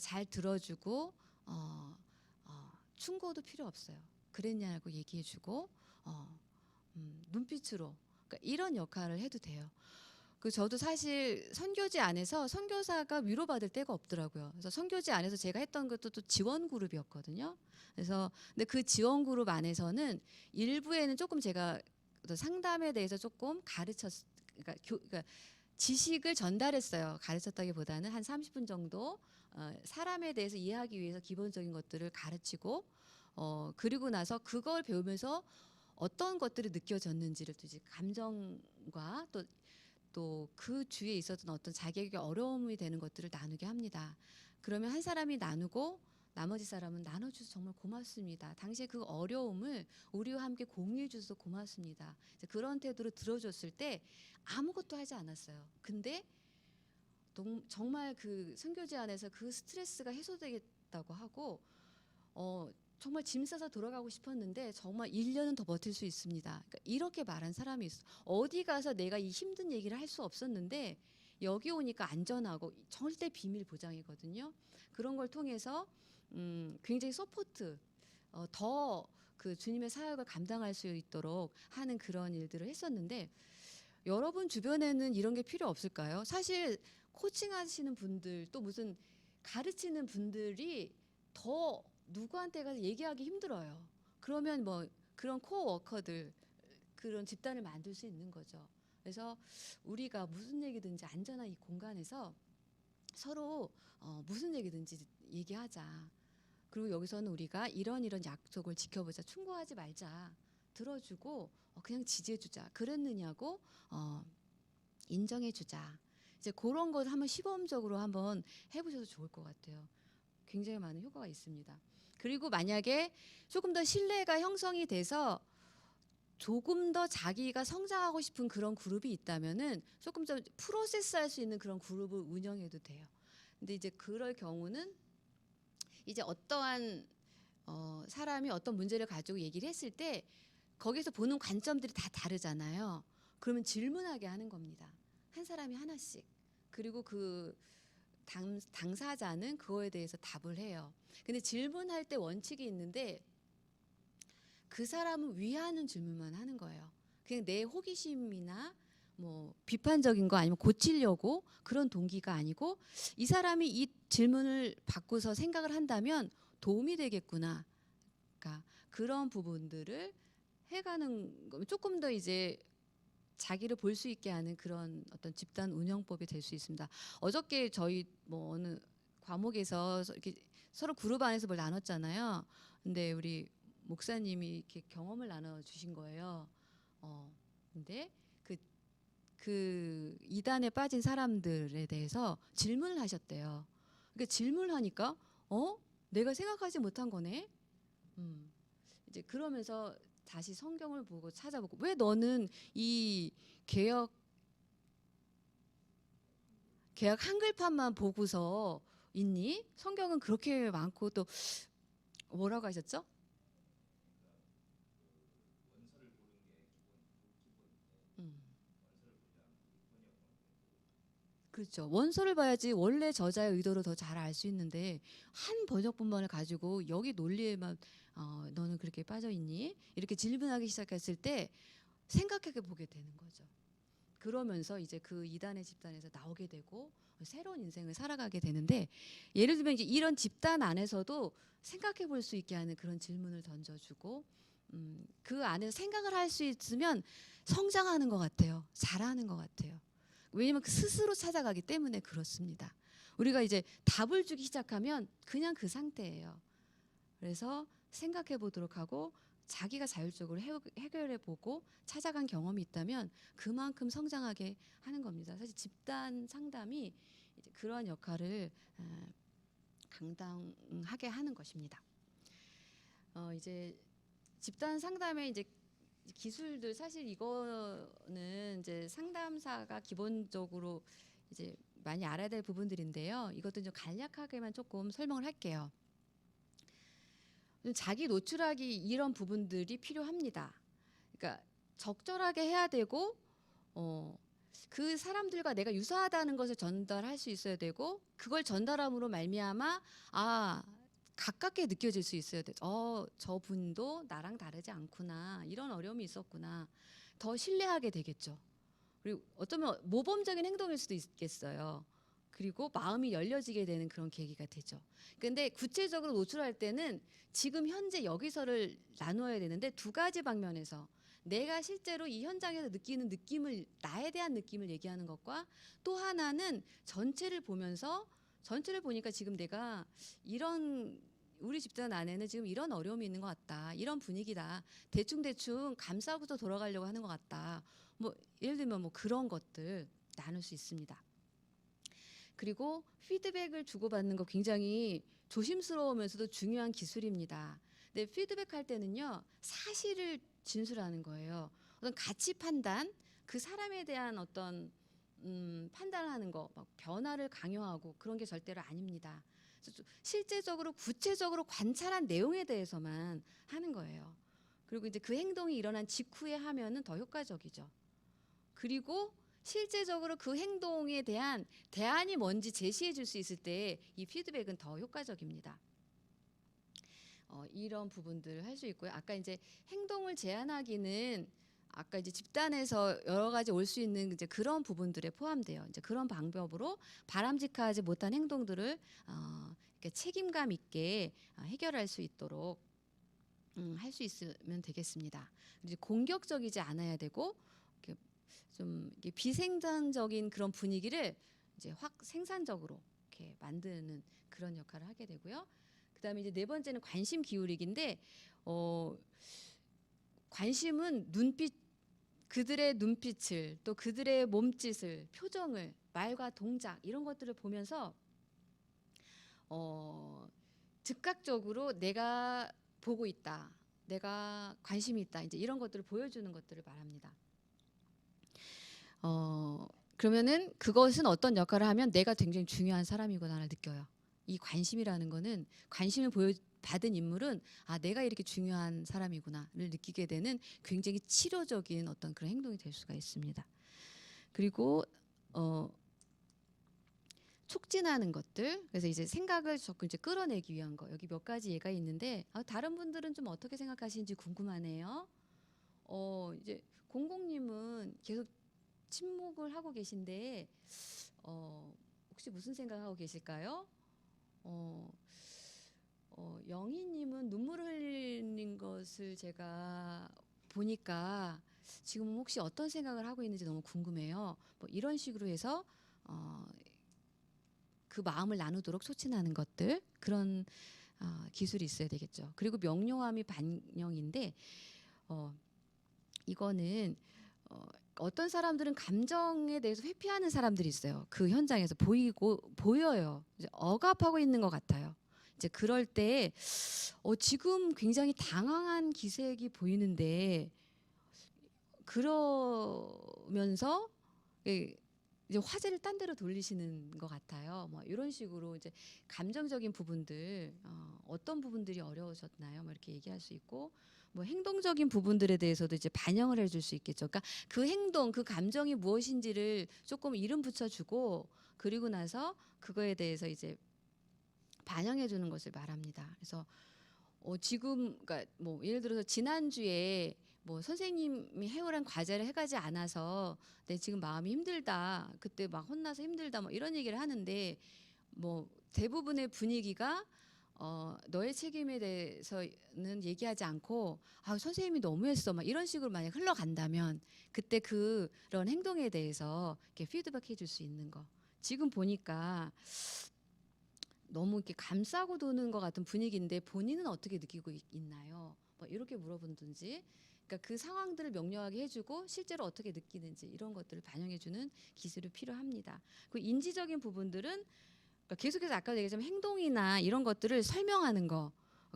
잘 들어주고 충고도 필요 없어요. 그랬냐고 얘기해주고 눈빛으로 그러니까 이런 역할을 해도 돼요. 그 저도 사실 선교지 안에서 선교사가 위로받을 때가 없더라고요. 그래서 선교지 안에서 제가 했던 것도 또 지원 그룹이었거든요. 그래서 근데 그 지원 그룹 안에서는 일부에는 조금 제가 상담에 대해서 조금 그러니까 지식을 전달했어요. 가르쳤다기보다는 한 30분 정도 사람에 대해서 이해하기 위해서 기본적인 것들을 가르치고 그리고 나서 그걸 배우면서 어떤 것들이 느껴졌는지를 또 이제 감정과 또 그 주위에 있었던 어떤 자기에게 어려움이 되는 것들을 나누게 합니다. 그러면 한 사람이 나누고 나머지 사람은 나눠줘서 정말 고맙습니다. 당시에 그 어려움을 우리와 함께 공유해 주셔서 고맙습니다. 그런 태도로 들어줬을 때 아무것도 하지 않았어요. 근데 정말 그 선교제 안에서 그 스트레스가 해소되겠다고 하고 정말 짐 싸서 돌아가고 싶었는데 정말 1년은 더 버틸 수 있습니다. 그러니까 이렇게 말한 사람이 있어. 어디 가서 내가 이 힘든 얘기를 할 수 없었는데 여기 오니까 안전하고 절대 비밀 보장이거든요. 그런 걸 통해서 굉장히 서포트 더 그 주님의 사역을 감당할 수 있도록 하는 그런 일들을 했었는데 여러분 주변에는 이런 게 필요 없을까요? 사실 코칭하시는 분들 또 무슨 가르치는 분들이 더 누구한테 가서 얘기하기 힘들어요. 그러면 뭐 그런 코워커들 그런 집단을 만들 수 있는 거죠. 그래서 우리가 무슨 얘기든지 안전한 이 공간에서 서로 무슨 얘기든지 얘기하자. 그리고 여기서는 우리가 이런 약속을 지켜보자. 충고하지 말자. 들어주고 그냥 지지해주자. 그랬느냐고 인정해주자. 이제 그런 것 한번 시범적으로 한번 해보셔도 좋을 것 같아요. 굉장히 많은 효과가 있습니다. 그리고 만약에 조금 더 신뢰가 형성이 돼서 조금 더 자기가 성장하고 싶은 그런 그룹이 있다면은 조금 더 프로세스할 수 있는 그런 그룹을 운영해도 돼요. 근데 이제 그럴 경우는 이제 어떠한 사람이 어떤 문제를 가지고 얘기를 했을 때 거기서 보는 관점들이 다 다르잖아요. 그러면 질문하게 하는 겁니다. 한 사람이 하나씩. 그리고 그 당사자는 그거에 대해서 답을 해요. 근데 질문할 때 원칙이 있는데 그 사람을 위하는 질문만 하는 거예요. 그냥 내 호기심이나 뭐 비판적인 거 아니면 고치려고 그런 동기가 아니고 이 사람이 이 질문을 받고서 생각을 한다면 도움이 되겠구나. 그러니까 그런 부분들을 해가는 거 조금 더 이제 자기를 볼 수 있게 하는 그런 어떤 집단 운영법이 될 수 있습니다. 어저께 저희 뭐 어느 과목에서 이렇게 서로 그룹 안에서 뭘 나눴잖아요. 근데 우리 목사님이 이렇게 경험을 나눠 주신 거예요. 근데 그 이단에 빠진 사람들에 대해서 질문을 하셨대요. 그러니까 질문하니까 내가 생각하지 못한 거네. 이제 그러면서 다시 성경을 보고 찾아보고 왜 너는 이 개역 한글판만 보고서 있니? 성경은 그렇게 많고 또 뭐라고 하셨죠? 음. 그렇죠. 원서를 봐야지 원래 저자의 의도를 더 잘 알 수 있는데 한 번역본만을 가지고 여기 논리에만 너는 그렇게 빠져 있니? 이렇게 질문하기 시작했을 때 생각해 보게 되는 거죠. 그러면서 이제 그 이단의 집단에서 나오게 되고 새로운 인생을 살아가게 되는데 예를 들면 이제 이런 집단 안에서도 생각해 볼 수 있게 하는 그런 질문을 던져주고 그 안에서 생각을 할 수 있으면 성장하는 것 같아요. 잘하는 것 같아요. 왜냐하면 스스로 찾아가기 때문에 그렇습니다. 우리가 이제 답을 주기 시작하면 그냥 그 상태예요. 그래서 생각해 보도록 하고 자기가 자율적으로 해결해 보고 찾아간 경험이 있다면 그만큼 성장하게 하는 겁니다. 사실 집단 상담이 이제 그러한 역할을 감당하게 하는 것입니다. 이제 집단 상담의 이제 기술들 사실 이거는 이제 상담사가 기본적으로 이제 많이 알아야 될 부분들인데요. 이것도 좀 간략하게만 조금 설명을 할게요. 자기 노출하기 이런 부분들이 필요합니다. 그러니까 적절하게 해야 되고 그 사람들과 내가 유사하다는 것을 전달할 수 있어야 되고 그걸 전달함으로 말미암아 가깝게 느껴질 수 있어야 돼. 저분도 나랑 다르지 않구나. 이런 어려움이 있었구나. 더 신뢰하게 되겠죠. 그리고 어쩌면 모범적인 행동일 수도 있겠어요. 그리고 마음이 열려지게 되는 그런 계기가 되죠. 근데 구체적으로 노출할 때는 지금 현재 여기서를 나누어야 되는데 두 가지 방면에서 내가 실제로 이 현장에서 느끼는 느낌을 나에 대한 느낌을 얘기하는 것과 또 하나는 전체를 보면서 전체를 보니까 지금 내가 이런 우리 집단 안에는 지금 이런 어려움이 있는 것 같다. 이런 분위기다. 대충 감싸고서 돌아가려고 하는 것 같다. 뭐 예를 들면 뭐 그런 것들 나눌 수 있습니다. 그리고 피드백을 주고받는 거 굉장히 조심스러우면서도 중요한 기술입니다. 근데 피드백할 때는요. 사실을 진술하는 거예요. 어떤 가치 판단, 그 사람에 대한 어떤 판단하는 거, 막 변화를 강요하고 그런 게 절대로 아닙니다. 실제적으로 구체적으로 관찰한 내용에 대해서만 하는 거예요. 그리고 이제 그 행동이 일어난 직후에 하면은 더 효과적이죠. 그리고 실제적으로 그 행동에 대한 대안이 뭔지 제시해 줄 수 있을 때 이 피드백은 더 효과적입니다. 이런 부분들을 할 수 있고요. 아까 이제 행동을 제안하기는 아까 이제 집단에서 여러 가지 올 수 있는 이제 그런 부분들에 포함돼요. 이제 그런 방법으로 바람직하지 못한 행동들을 이렇게 책임감 있게 해결할 수 있도록 할 수 있으면 되겠습니다. 이제 공격적이지 않아야 되고 이렇게 좀 이게 비생산적인 그런 분위기를 이제 확 생산적으로 이렇게 만드는 그런 역할을 하게 되고요. 그다음에 이제 네 번째는 관심 기울이기인데 관심은 눈빛 그들의 눈빛을 또 그들의 몸짓을 표정을 말과 동작 이런 것들을 보면서 즉각적으로 내가 보고 있다. 내가 관심이 있다. 이제 이런 것들을 보여주는 것들을 말합니다. 그러면은 그것은 어떤 역할을 하면 내가 굉장히 중요한 사람이구나를 느껴요. 이 관심이라는 거는 관심을 받은 인물은 내가 이렇게 중요한 사람이구나를 느끼게 되는 굉장히 치료적인 어떤 그런 행동이 될 수가 있습니다. 그리고 촉진하는 것들, 그래서 이제 생각을 자꾸 이제 끌어내기 위한 거, 여기 몇 가지 예가 있는데 다른 분들은 좀 어떻게 생각하시는지 궁금하네요. 이제 공공님은 계속 침묵을 하고 계신데 혹시 무슨 생각하고 계실까요? 영희님은 눈물을 흘리는 것을 제가 보니까 지금 혹시 어떤 생각을 하고 있는지 너무 궁금해요. 뭐 이런 식으로 해서 그 마음을 나누도록 촉진하는 것들 그런 기술이 있어야 되겠죠. 그리고 명료함이 반영인데 이거는 어떤 사람들은 감정에 대해서 회피하는 사람들이 있어요. 그 현장에서 보여요. 이제 억압하고 있는 것 같아요. 이제 그럴 때 지금 굉장히 당황한 기색이 보이는데 그러면서 이제 화제를 딴 데로 돌리시는 것 같아요. 뭐 이런 식으로 이제 감정적인 부분들 어떤 부분들이 어려우셨나요? 뭐 이렇게 얘기할 수 있고 뭐 행동적인 부분들에 대해서도 이제 반영을 해줄 수 있겠죠. 그러니까 그 행동, 그 감정이 무엇인지를 조금 이름 붙여주고 그리고 나서 그거에 대해서 이제 반영해주는 것을 말합니다. 그래서 지금 그러니까 뭐 예를 들어서 지난주에 뭐 선생님이 해오란 과제를 해가지 않아서 내 지금 마음이 힘들다. 그때 막 혼나서 힘들다. 뭐 이런 얘기를 하는데 뭐 대부분의 분위기가 너의 책임에 대해서는 얘기하지 않고 선생님이 너무했어. 막 이런 식으로 만약 흘러간다면 그때 그런 행동에 대해서 이렇게 피드백해 줄 수 있는 거. 지금 보니까 너무 이렇게 감싸고 도는 것 같은 분위기인데 본인은 어떻게 느끼고 있나요? 뭐 이렇게 물어본든지, 그러니까 그 상황들을 명료하게 해주고 실제로 어떻게 느끼는지 이런 것들을 반영해주는 기술이 필요합니다. 그 인지적인 부분들은 그러니까 계속해서 아까 얘기했지만 행동이나 이런 것들을 설명하는 거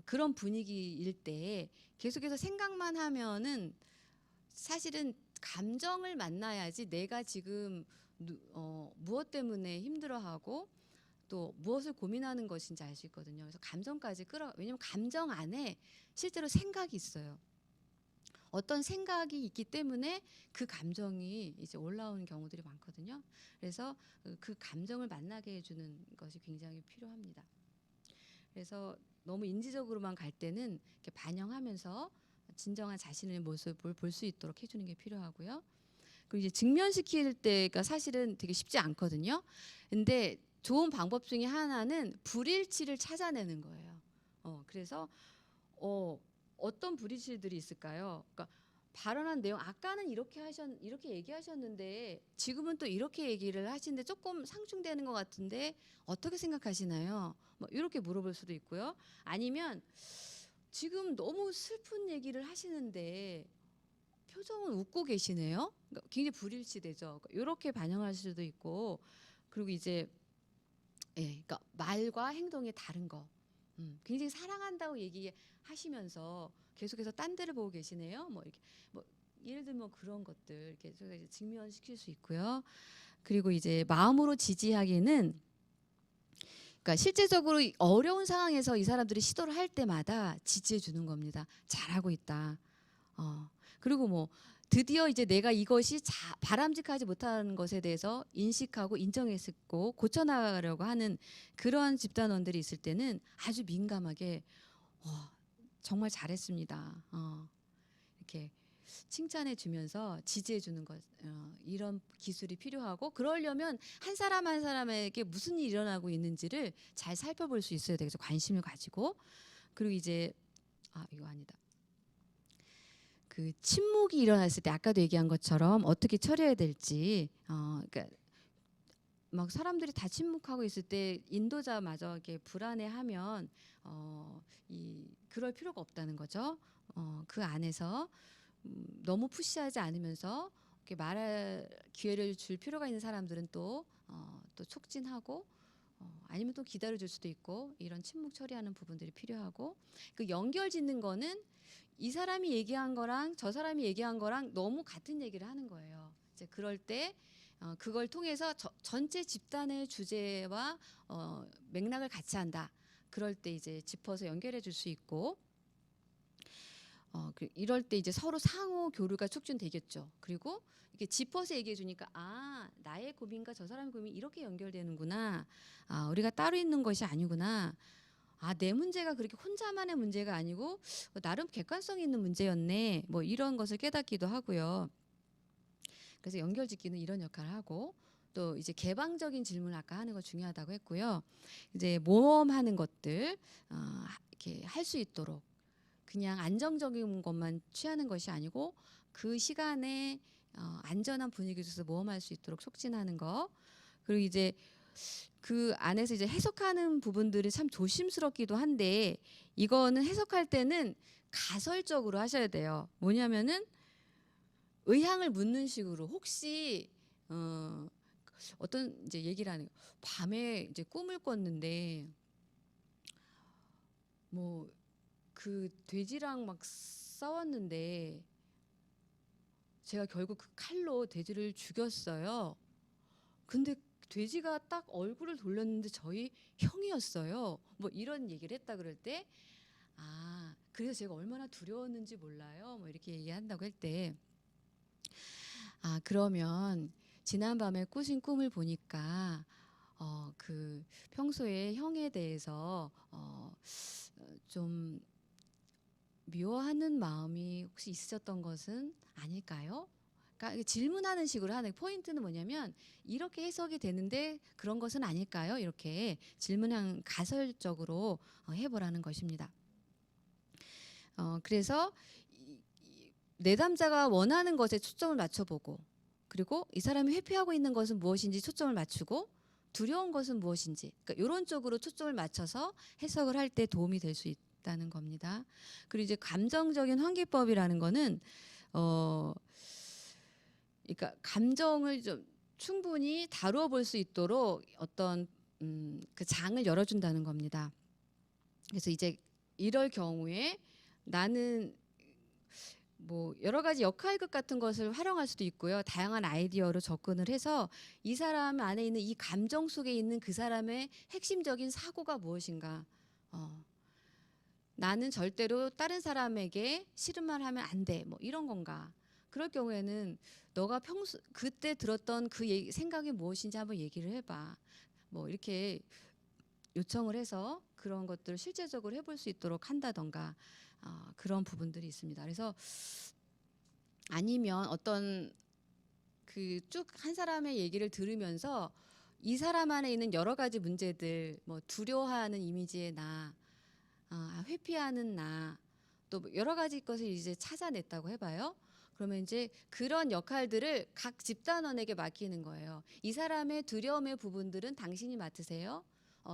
그런 분위기일 때 계속해서 생각만 하면은 사실은 감정을 만나야지 내가 지금 무엇 때문에 힘들어하고 또 무엇을 고민하는 것인지 알 수 있거든요. 그래서 감정까지 왜냐면 감정 안에 실제로 생각이 있어요. 어떤 생각이 있기 때문에 그 감정이 이제 올라오는 경우들이 많거든요. 그래서 그 감정을 만나게 해주는 것이 굉장히 필요합니다. 그래서 너무 인지적으로만 갈 때는 이렇게 반영하면서 진정한 자신의 모습을 볼 수 있도록 해주는 게 필요하고요. 그리고 이제 직면시킬 때가 사실은 되게 쉽지 않거든요. 근데 좋은 방법 중에 하나는 불일치를 찾아내는 거예요. 그래서 어떤 불일치들이 있을까요? 그러니까 발언한 내용 아까는 이렇게 얘기하셨는데 지금은 또 이렇게 얘기를 하시는데 조금 상충되는 것 같은데 어떻게 생각하시나요? 뭐 이렇게 물어볼 수도 있고요. 아니면 지금 너무 슬픈 얘기를 하시는데 표정은 웃고 계시네요. 그러니까 굉장히 불일치되죠. 이렇게 반영할 수도 있고 그리고 이제 그러니까 말과 행동이 다른 거. 굉장히 사랑한다고 얘기하시면서 계속해서 딴 데를 보고 계시네요. 뭐 이렇게 뭐 예를 들면 그런 것들 이렇게 저희가 이제 직면시킬 수 있고요. 그리고 이제 마음으로 지지하기는 그러니까 실제적으로 어려운 상황에서 이 사람들이 시도를 할 때마다 지지해 주는 겁니다. 잘하고 있다. 그리고 뭐 드디어 이제 내가 이것이 바람직하지 못한 것에 대해서 인식하고 인정했고 고쳐나가려고 하는 그런 집단원들이 있을 때는 아주 민감하게 정말 잘했습니다. 이렇게 칭찬해 주면서 지지해 주는 것, 이런 기술이 필요하고, 그러려면 한 사람 한 사람에게 무슨 일이 일어나고 있는지를 잘 살펴볼 수 있어야 되겠죠. 관심을 가지고. 그리고 이제 이거 아니다. 그 침묵이 일어났을 때 아까도 얘기한 것처럼 어떻게 처리해야 될지, 그러니까 막 사람들이 다 침묵하고 있을 때 인도자마저 이렇게 불안해하면 그럴 필요가 없다는 거죠. 그 안에서 너무 푸시하지 않으면서 이렇게 말할 기회를 줄 필요가 있는 사람들은 또 촉진하고, 아니면 또 기다려줄 수도 있고, 이런 침묵 처리하는 부분들이 필요하고, 그 연결 짓는 거는 이 사람이 얘기한 거랑 저 사람이 얘기한 거랑 너무 같은 얘기를 하는 거예요. 이제 그럴 때 그걸 통해서 전체 집단의 주제와 맥락을 같이 한다. 그럴 때 이제 짚어서 연결해 줄 수 있고, 이럴 때 이제 서로 상호 교류가 촉진되겠죠. 그리고 이렇게 짚어서 얘기해 주니까 나의 고민과 저 사람의 고민이 이렇게 연결되는구나. 우리가 따로 있는 것이 아니구나. 내 문제가 그렇게 혼자만의 문제가 아니고 나름 객관성 있는 문제였네. 뭐 이런 것을 깨닫기도 하고요. 그래서 연결짓기는 이런 역할을 하고, 또 이제 개방적인 질문을 아까 하는 거 중요하다고 했고요. 이제 모험하는 것들 이렇게 할 수 있도록, 그냥 안정적인 것만 취하는 것이 아니고 그 시간에 안전한 분위기 속에서 모험할 수 있도록 촉진하는 거. 그리고 이제 그 안에서 이제 해석하는 부분들이 참 조심스럽기도 한데, 이거는 해석할 때는 가설적으로 하셔야 돼요. 뭐냐면은 의향을 묻는 식으로, 혹시 어떤 이제 얘기를 하는, 밤에 이제 꿈을 꿨는데 뭐 그 돼지랑 막 싸웠는데 제가 결국 그 칼로 돼지를 죽였어요. 근데 돼지가 딱 얼굴을 돌렸는데 저희 형이었어요. 뭐 이런 얘기를 했다 그럴 때, 그래서 제가 얼마나 두려웠는지 몰라요. 뭐 이렇게 얘기한다고 할 때, 그러면 지난밤에 꾸신 꿈을 보니까 그 평소에 형에 대해서 좀 미워하는 마음이 혹시 있으셨던 것은 아닐까요? 그러니까 질문하는 식으로 하는 포인트는 뭐냐면, 이렇게 해석이 되는데 그런 것은 아닐까요? 이렇게 질문한 가설적으로 해보라는 것입니다. 그래서 내담자가 원하는 것에 초점을 맞춰보고, 그리고 이 사람이 회피하고 있는 것은 무엇인지 초점을 맞추고, 두려운 것은 무엇인지, 그러니까 이런 쪽으로 초점을 맞춰서 해석을 할 때 도움이 될 수 있다는 겁니다. 그리고 이제 감정적인 환기법이라는 거는 그러니까 감정을 좀 충분히 다루어 볼 수 있도록 어떤 그 장을 열어준다는 겁니다. 그래서 이제 이럴 경우에 나는 뭐 여러 가지 역할극 같은 것을 활용할 수도 있고요. 다양한 아이디어로 접근을 해서 이 사람 안에 있는 이 감정 속에 있는 그 사람의 핵심적인 사고가 무엇인가. 나는 절대로 다른 사람에게 싫은 말 하면 안 돼. 뭐 이런 건가. 그럴 경우에는 너가 평소 그때 들었던 그 생각이 무엇인지 한번 얘기를 해봐. 뭐 이렇게 요청을 해서 그런 것들을 실제적으로 해볼 수 있도록 한다던가, 그런 부분들이 있습니다. 그래서 아니면 어떤 그 쭉 한 사람의 얘기를 들으면서 이 사람 안에 있는 여러 가지 문제들, 뭐 두려워하는 이미지의 나, 회피하는 나, 또 여러 가지 것을 이제 찾아냈다고 해봐요. 그러면 이제 그런 역할들을 각 집단원에게 맡기는 거예요. 이 사람의 두려움의 부분들은 당신이 맡으세요.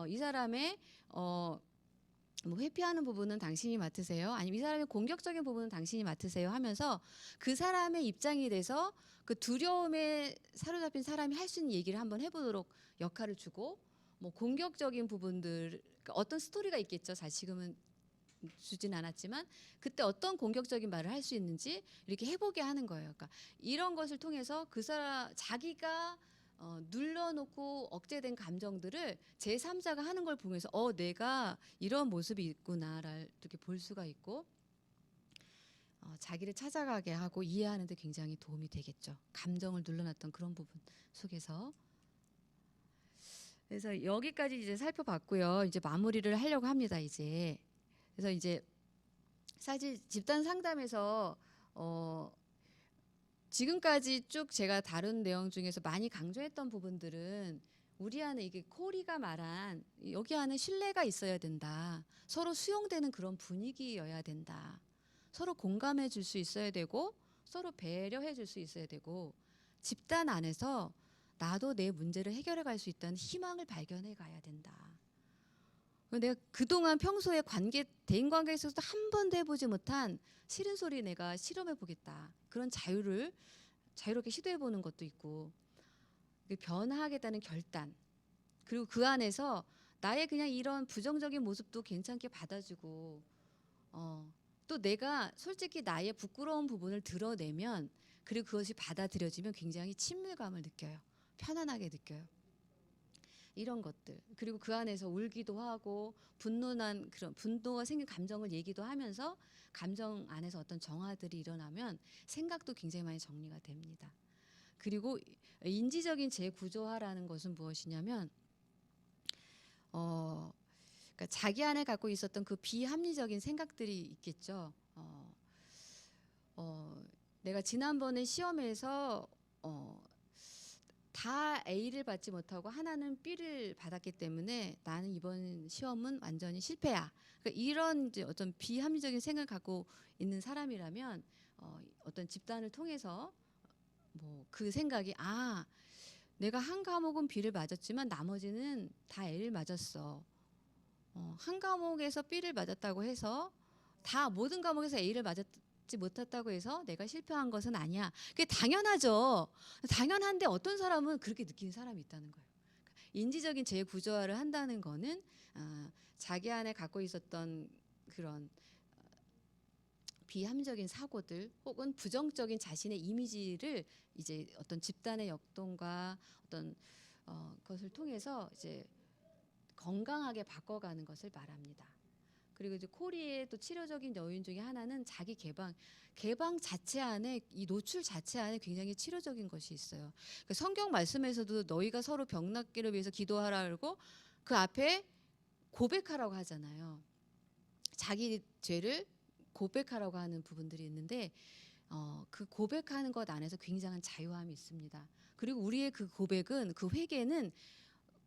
이 사람의 뭐 회피하는 부분은 당신이 맡으세요. 아니면 이 사람의 공격적인 부분은 당신이 맡으세요 하면서 그 사람의 입장이 돼서 그 두려움에 사로잡힌 사람이 할 수 있는 얘기를 한번 해보도록 역할을 주고, 뭐 공격적인 부분들, 그러니까 어떤 스토리가 있겠죠. 지금은 주진 않았지만 그때 어떤 공격적인 말을 할 수 있는지 이렇게 해보게 하는 거예요. 그러니까 이런 것을 통해서 그 사람 자기가 눌러놓고 억제된 감정들을 제3자가 하는 걸 보면서 내가 이런 모습이 있구나를 이렇게 볼 수가 있고, 자기를 찾아가게 하고 이해하는 데 굉장히 도움이 되겠죠. 감정을 눌러놨던 그런 부분 속에서. 그래서 여기까지 이제 살펴봤고요. 이제 마무리를 하려고 합니다. 이제. 그래서 이제 사실 집단 상담에서 지금까지 쭉 제가 다룬 내용 중에서 많이 강조했던 부분들은 우리 안에 이게 코리가 말한 여기 안에 신뢰가 있어야 된다. 서로 수용되는 그런 분위기여야 된다. 서로 공감해 줄 수 있어야 되고 서로 배려해 줄 수 있어야 되고 집단 안에서 나도 내 문제를 해결해 갈 수 있다는 희망을 발견해 가야 된다. 내가 그동안 평소에 대인 관계에 있어서 한 번도 해보지 못한 싫은 소리 내가 실험해 보겠다. 그런 자유롭게 시도해 보는 것도 있고 변화하겠다는 결단, 그리고 그 안에서 나의 그냥 이런 부정적인 모습도 괜찮게 받아주고 또 내가 솔직히 나의 부끄러운 부분을 드러내면 그리고 그것이 받아들여지면 굉장히 친밀감을 느껴요. 편안하게 느껴요. 이런 것들, 그리고 그 안에서 울기도 하고 분노가 생긴 감정을 얘기도 하면서 감정 안에서 어떤 정화들이 일어나면 생각도 굉장히 많이 정리가 됩니다. 그리고 인지적인 재구조화라는 것은 무엇이냐면 그러니까 자기 안에 갖고 있었던 그 비합리적인 생각들이 있겠죠. 내가 지난번에 시험에서 다 A를 받지 못하고 하나는 B를 받았기 때문에 나는 이번 시험은 완전히 실패야. 그러니까 이런 이제 어떤 비합리적인 생각을 갖고 있는 사람이라면 어떤 집단을 통해서 뭐 그 생각이 내가 한 과목은 B를 맞았지만 나머지는 다 A를 맞았어. 한 과목에서 B를 맞았다고 해서 다 모든 과목에서 A를 맞았지 못했다고 해서 내가 실패한 것은 아니야. 그게 당연하죠. 당연한데 어떤 사람은 그렇게 느끼는 사람이 있다는 거예요. 인지적인 재구조화를 한다는 거는 자기 안에 갖고 있었던 그런 비합리적인 사고들 혹은 부정적인 자신의 이미지를 이제 어떤 집단의 역동과 어떤 것을 통해서 이제 건강하게 바꿔가는 것을 말합니다. 그리고 이제 코리의 또 치료적인 요인 중에 하나는 자기 개방 자체 안에 이 노출 자체 안에 굉장히 치료적인 것이 있어요. 그러니까 성경 말씀에서도 너희가 서로 병 낫기를 위해서 기도하라고 그 앞에 고백하라고 하잖아요. 자기 죄를 고백하라고 하는 부분들이 있는데 그 고백하는 것 안에서 굉장한 자유함이 있습니다. 그리고 우리의 그 고백은 그 회개는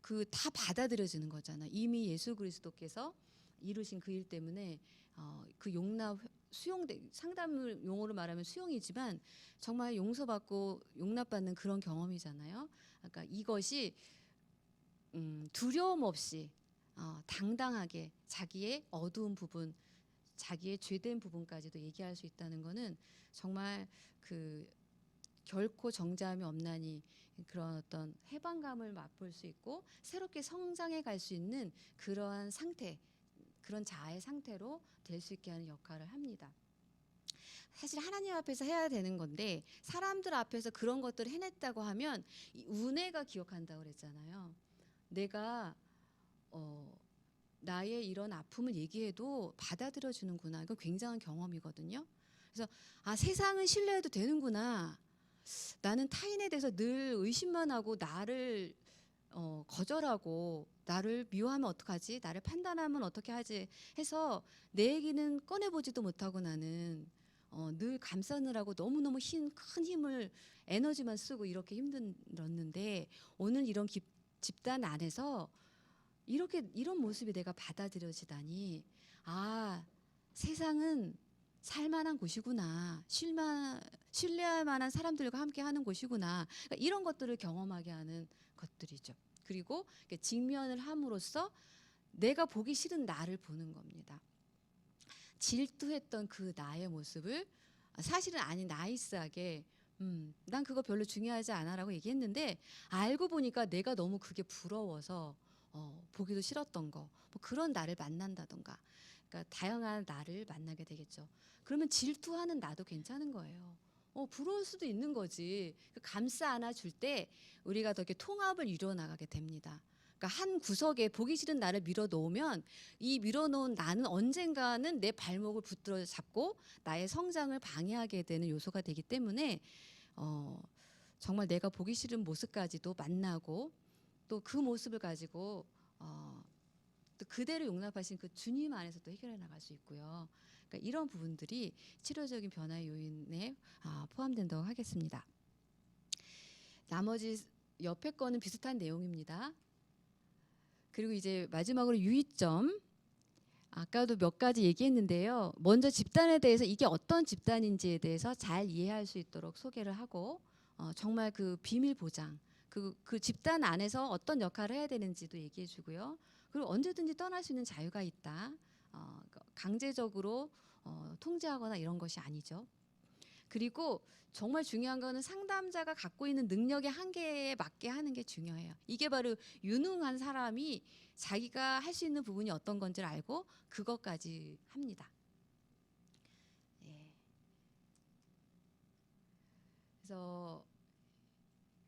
그 다 받아들여지는 거잖아. 이미 예수 그리스도께서 이루신 그 일 때문에 그 상담 용어로 말하면 수용이지만 정말 용서받고 용납받는 그런 경험이잖아요. 그러니까 이것이 두려움 없이 당당하게 자기의 어두운 부분, 자기의 죄된 부분까지도 얘기할 수 있다는 것은 정말 그 결코 정죄함이 없나니 그런 어떤 해방감을 맛볼 수 있고 새롭게 성장해 갈 수 있는 그러한 상태, 그런 자아의 상태로 될 수 있게 하는 역할을 합니다. 사실 하나님 앞에서 해야 되는 건데 사람들 앞에서 그런 것들을 해냈다고 하면 이 은혜가 기억한다고 그랬잖아요. 내가 나의 이런 아픔을 얘기해도 받아들여 주는구나. 이건 굉장한 경험이거든요. 그래서 세상은 신뢰해도 되는구나. 나는 타인에 대해서 늘 의심만 하고 나를 거절하고 나를 미워하면 어떡하지? 나를 판단하면 어떻게 하지? 해서 내 얘기는 꺼내보지도 못하고 나는 늘 감싸느라고 너무너무 큰 힘을 에너지만 쓰고 이렇게 힘들었는데 오늘 이런 집단 안에서 이런 모습이 내가 받아들여지다니 세상은 살만한 곳이구나. 신뢰할 만한 사람들과 함께 하는 곳이구나. 그러니까 이런 것들을 경험하게 하는 것들이죠. 그리고 직면을 함으로써 내가 보기 싫은 나를 보는 겁니다. 질투했던 그 나의 모습을 사실은 나이스하게 난 그거 별로 중요하지 않아라고 얘기했는데 알고 보니까 내가 너무 그게 부러워서 보기도 싫었던 거, 뭐 그런 나를 만난다던가, 그러니까 다양한 나를 만나게 되겠죠. 그러면 질투하는 나도 괜찮은 거예요. 부러울 수도 있는 거지. 감싸 안아줄 때 우리가 더 이렇게 통합을 이루어 나가게 됩니다. 그러니까 한 구석에 보기 싫은 나를 밀어 놓으면 이 밀어 놓은 나는 언젠가는 내 발목을 붙들어 잡고 나의 성장을 방해하게 되는 요소가 되기 때문에 정말 내가 보기 싫은 모습까지도 만나고 또 그 모습을 가지고 또 그대로 용납하신 그 주님 안에서 또 해결해 나갈 수 있고요. 그러니까 이런 부분들이 치료적인 변화의 요인에 포함된다고 하겠습니다. 나머지 옆에 거는 비슷한 내용입니다. 그리고 이제 마지막으로 유의점. 아까도 몇 가지 얘기했는데요. 먼저 집단에 대해서 이게 어떤 집단인지에 대해서 잘 이해할 수 있도록 소개를 하고 정말 그 비밀 보장, 그 집단 안에서 어떤 역할을 해야 되는지도 얘기해 주고요. 그리고 언제든지 떠날 수 있는 자유가 있다. 강제적으로 통제하거나 이런 것이 아니죠. 그리고 정말 중요한 거는 상담자가 갖고 있는 능력의 한계에 맞게 하는 게 중요해요. 이게 바로 유능한 사람이 자기가 할 수 있는 부분이 어떤 건지를 알고 그것까지 합니다. 예. 그래서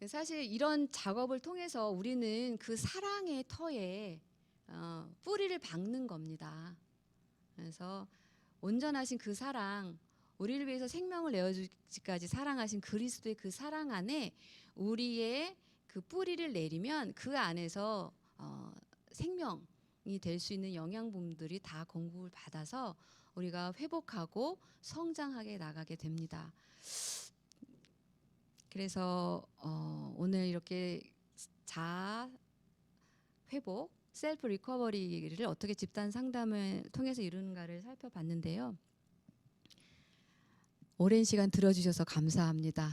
사실 이런 작업을 통해서 우리는 그 사랑의 터에 뿌리를 박는 겁니다. 그래서 온전하신 그 사랑, 우리를 위해서 생명을 내어주기까지 사랑하신 그리스도의 그 사랑 안에 우리의 그 뿌리를 내리면 그 안에서 생명이 될 수 있는 영양분들이 다 공급을 받아서 우리가 회복하고 성장하게 나가게 됩니다. 그래서 오늘 이렇게 자아 회복, 셀프 리커버리를 어떻게 집단 상담을 통해서 이루는가를 살펴봤는데요. 오랜 시간 들어주셔서 감사합니다.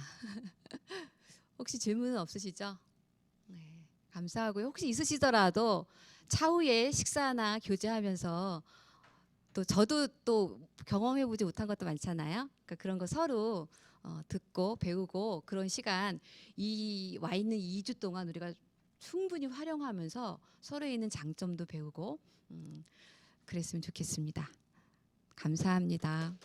혹시 질문은 없으시죠? 네, 감사하고요. 혹시 있으시더라도 차후에 식사나 교제하면서 또 저도 또 경험해보지 못한 것도 많잖아요. 그러니까 그런 거 서로 듣고 배우고 그런 시간 와 있는 2주 동안 우리가 충분히 활용하면서 서로에 있는 장점도 배우고 그랬으면 좋겠습니다. 감사합니다.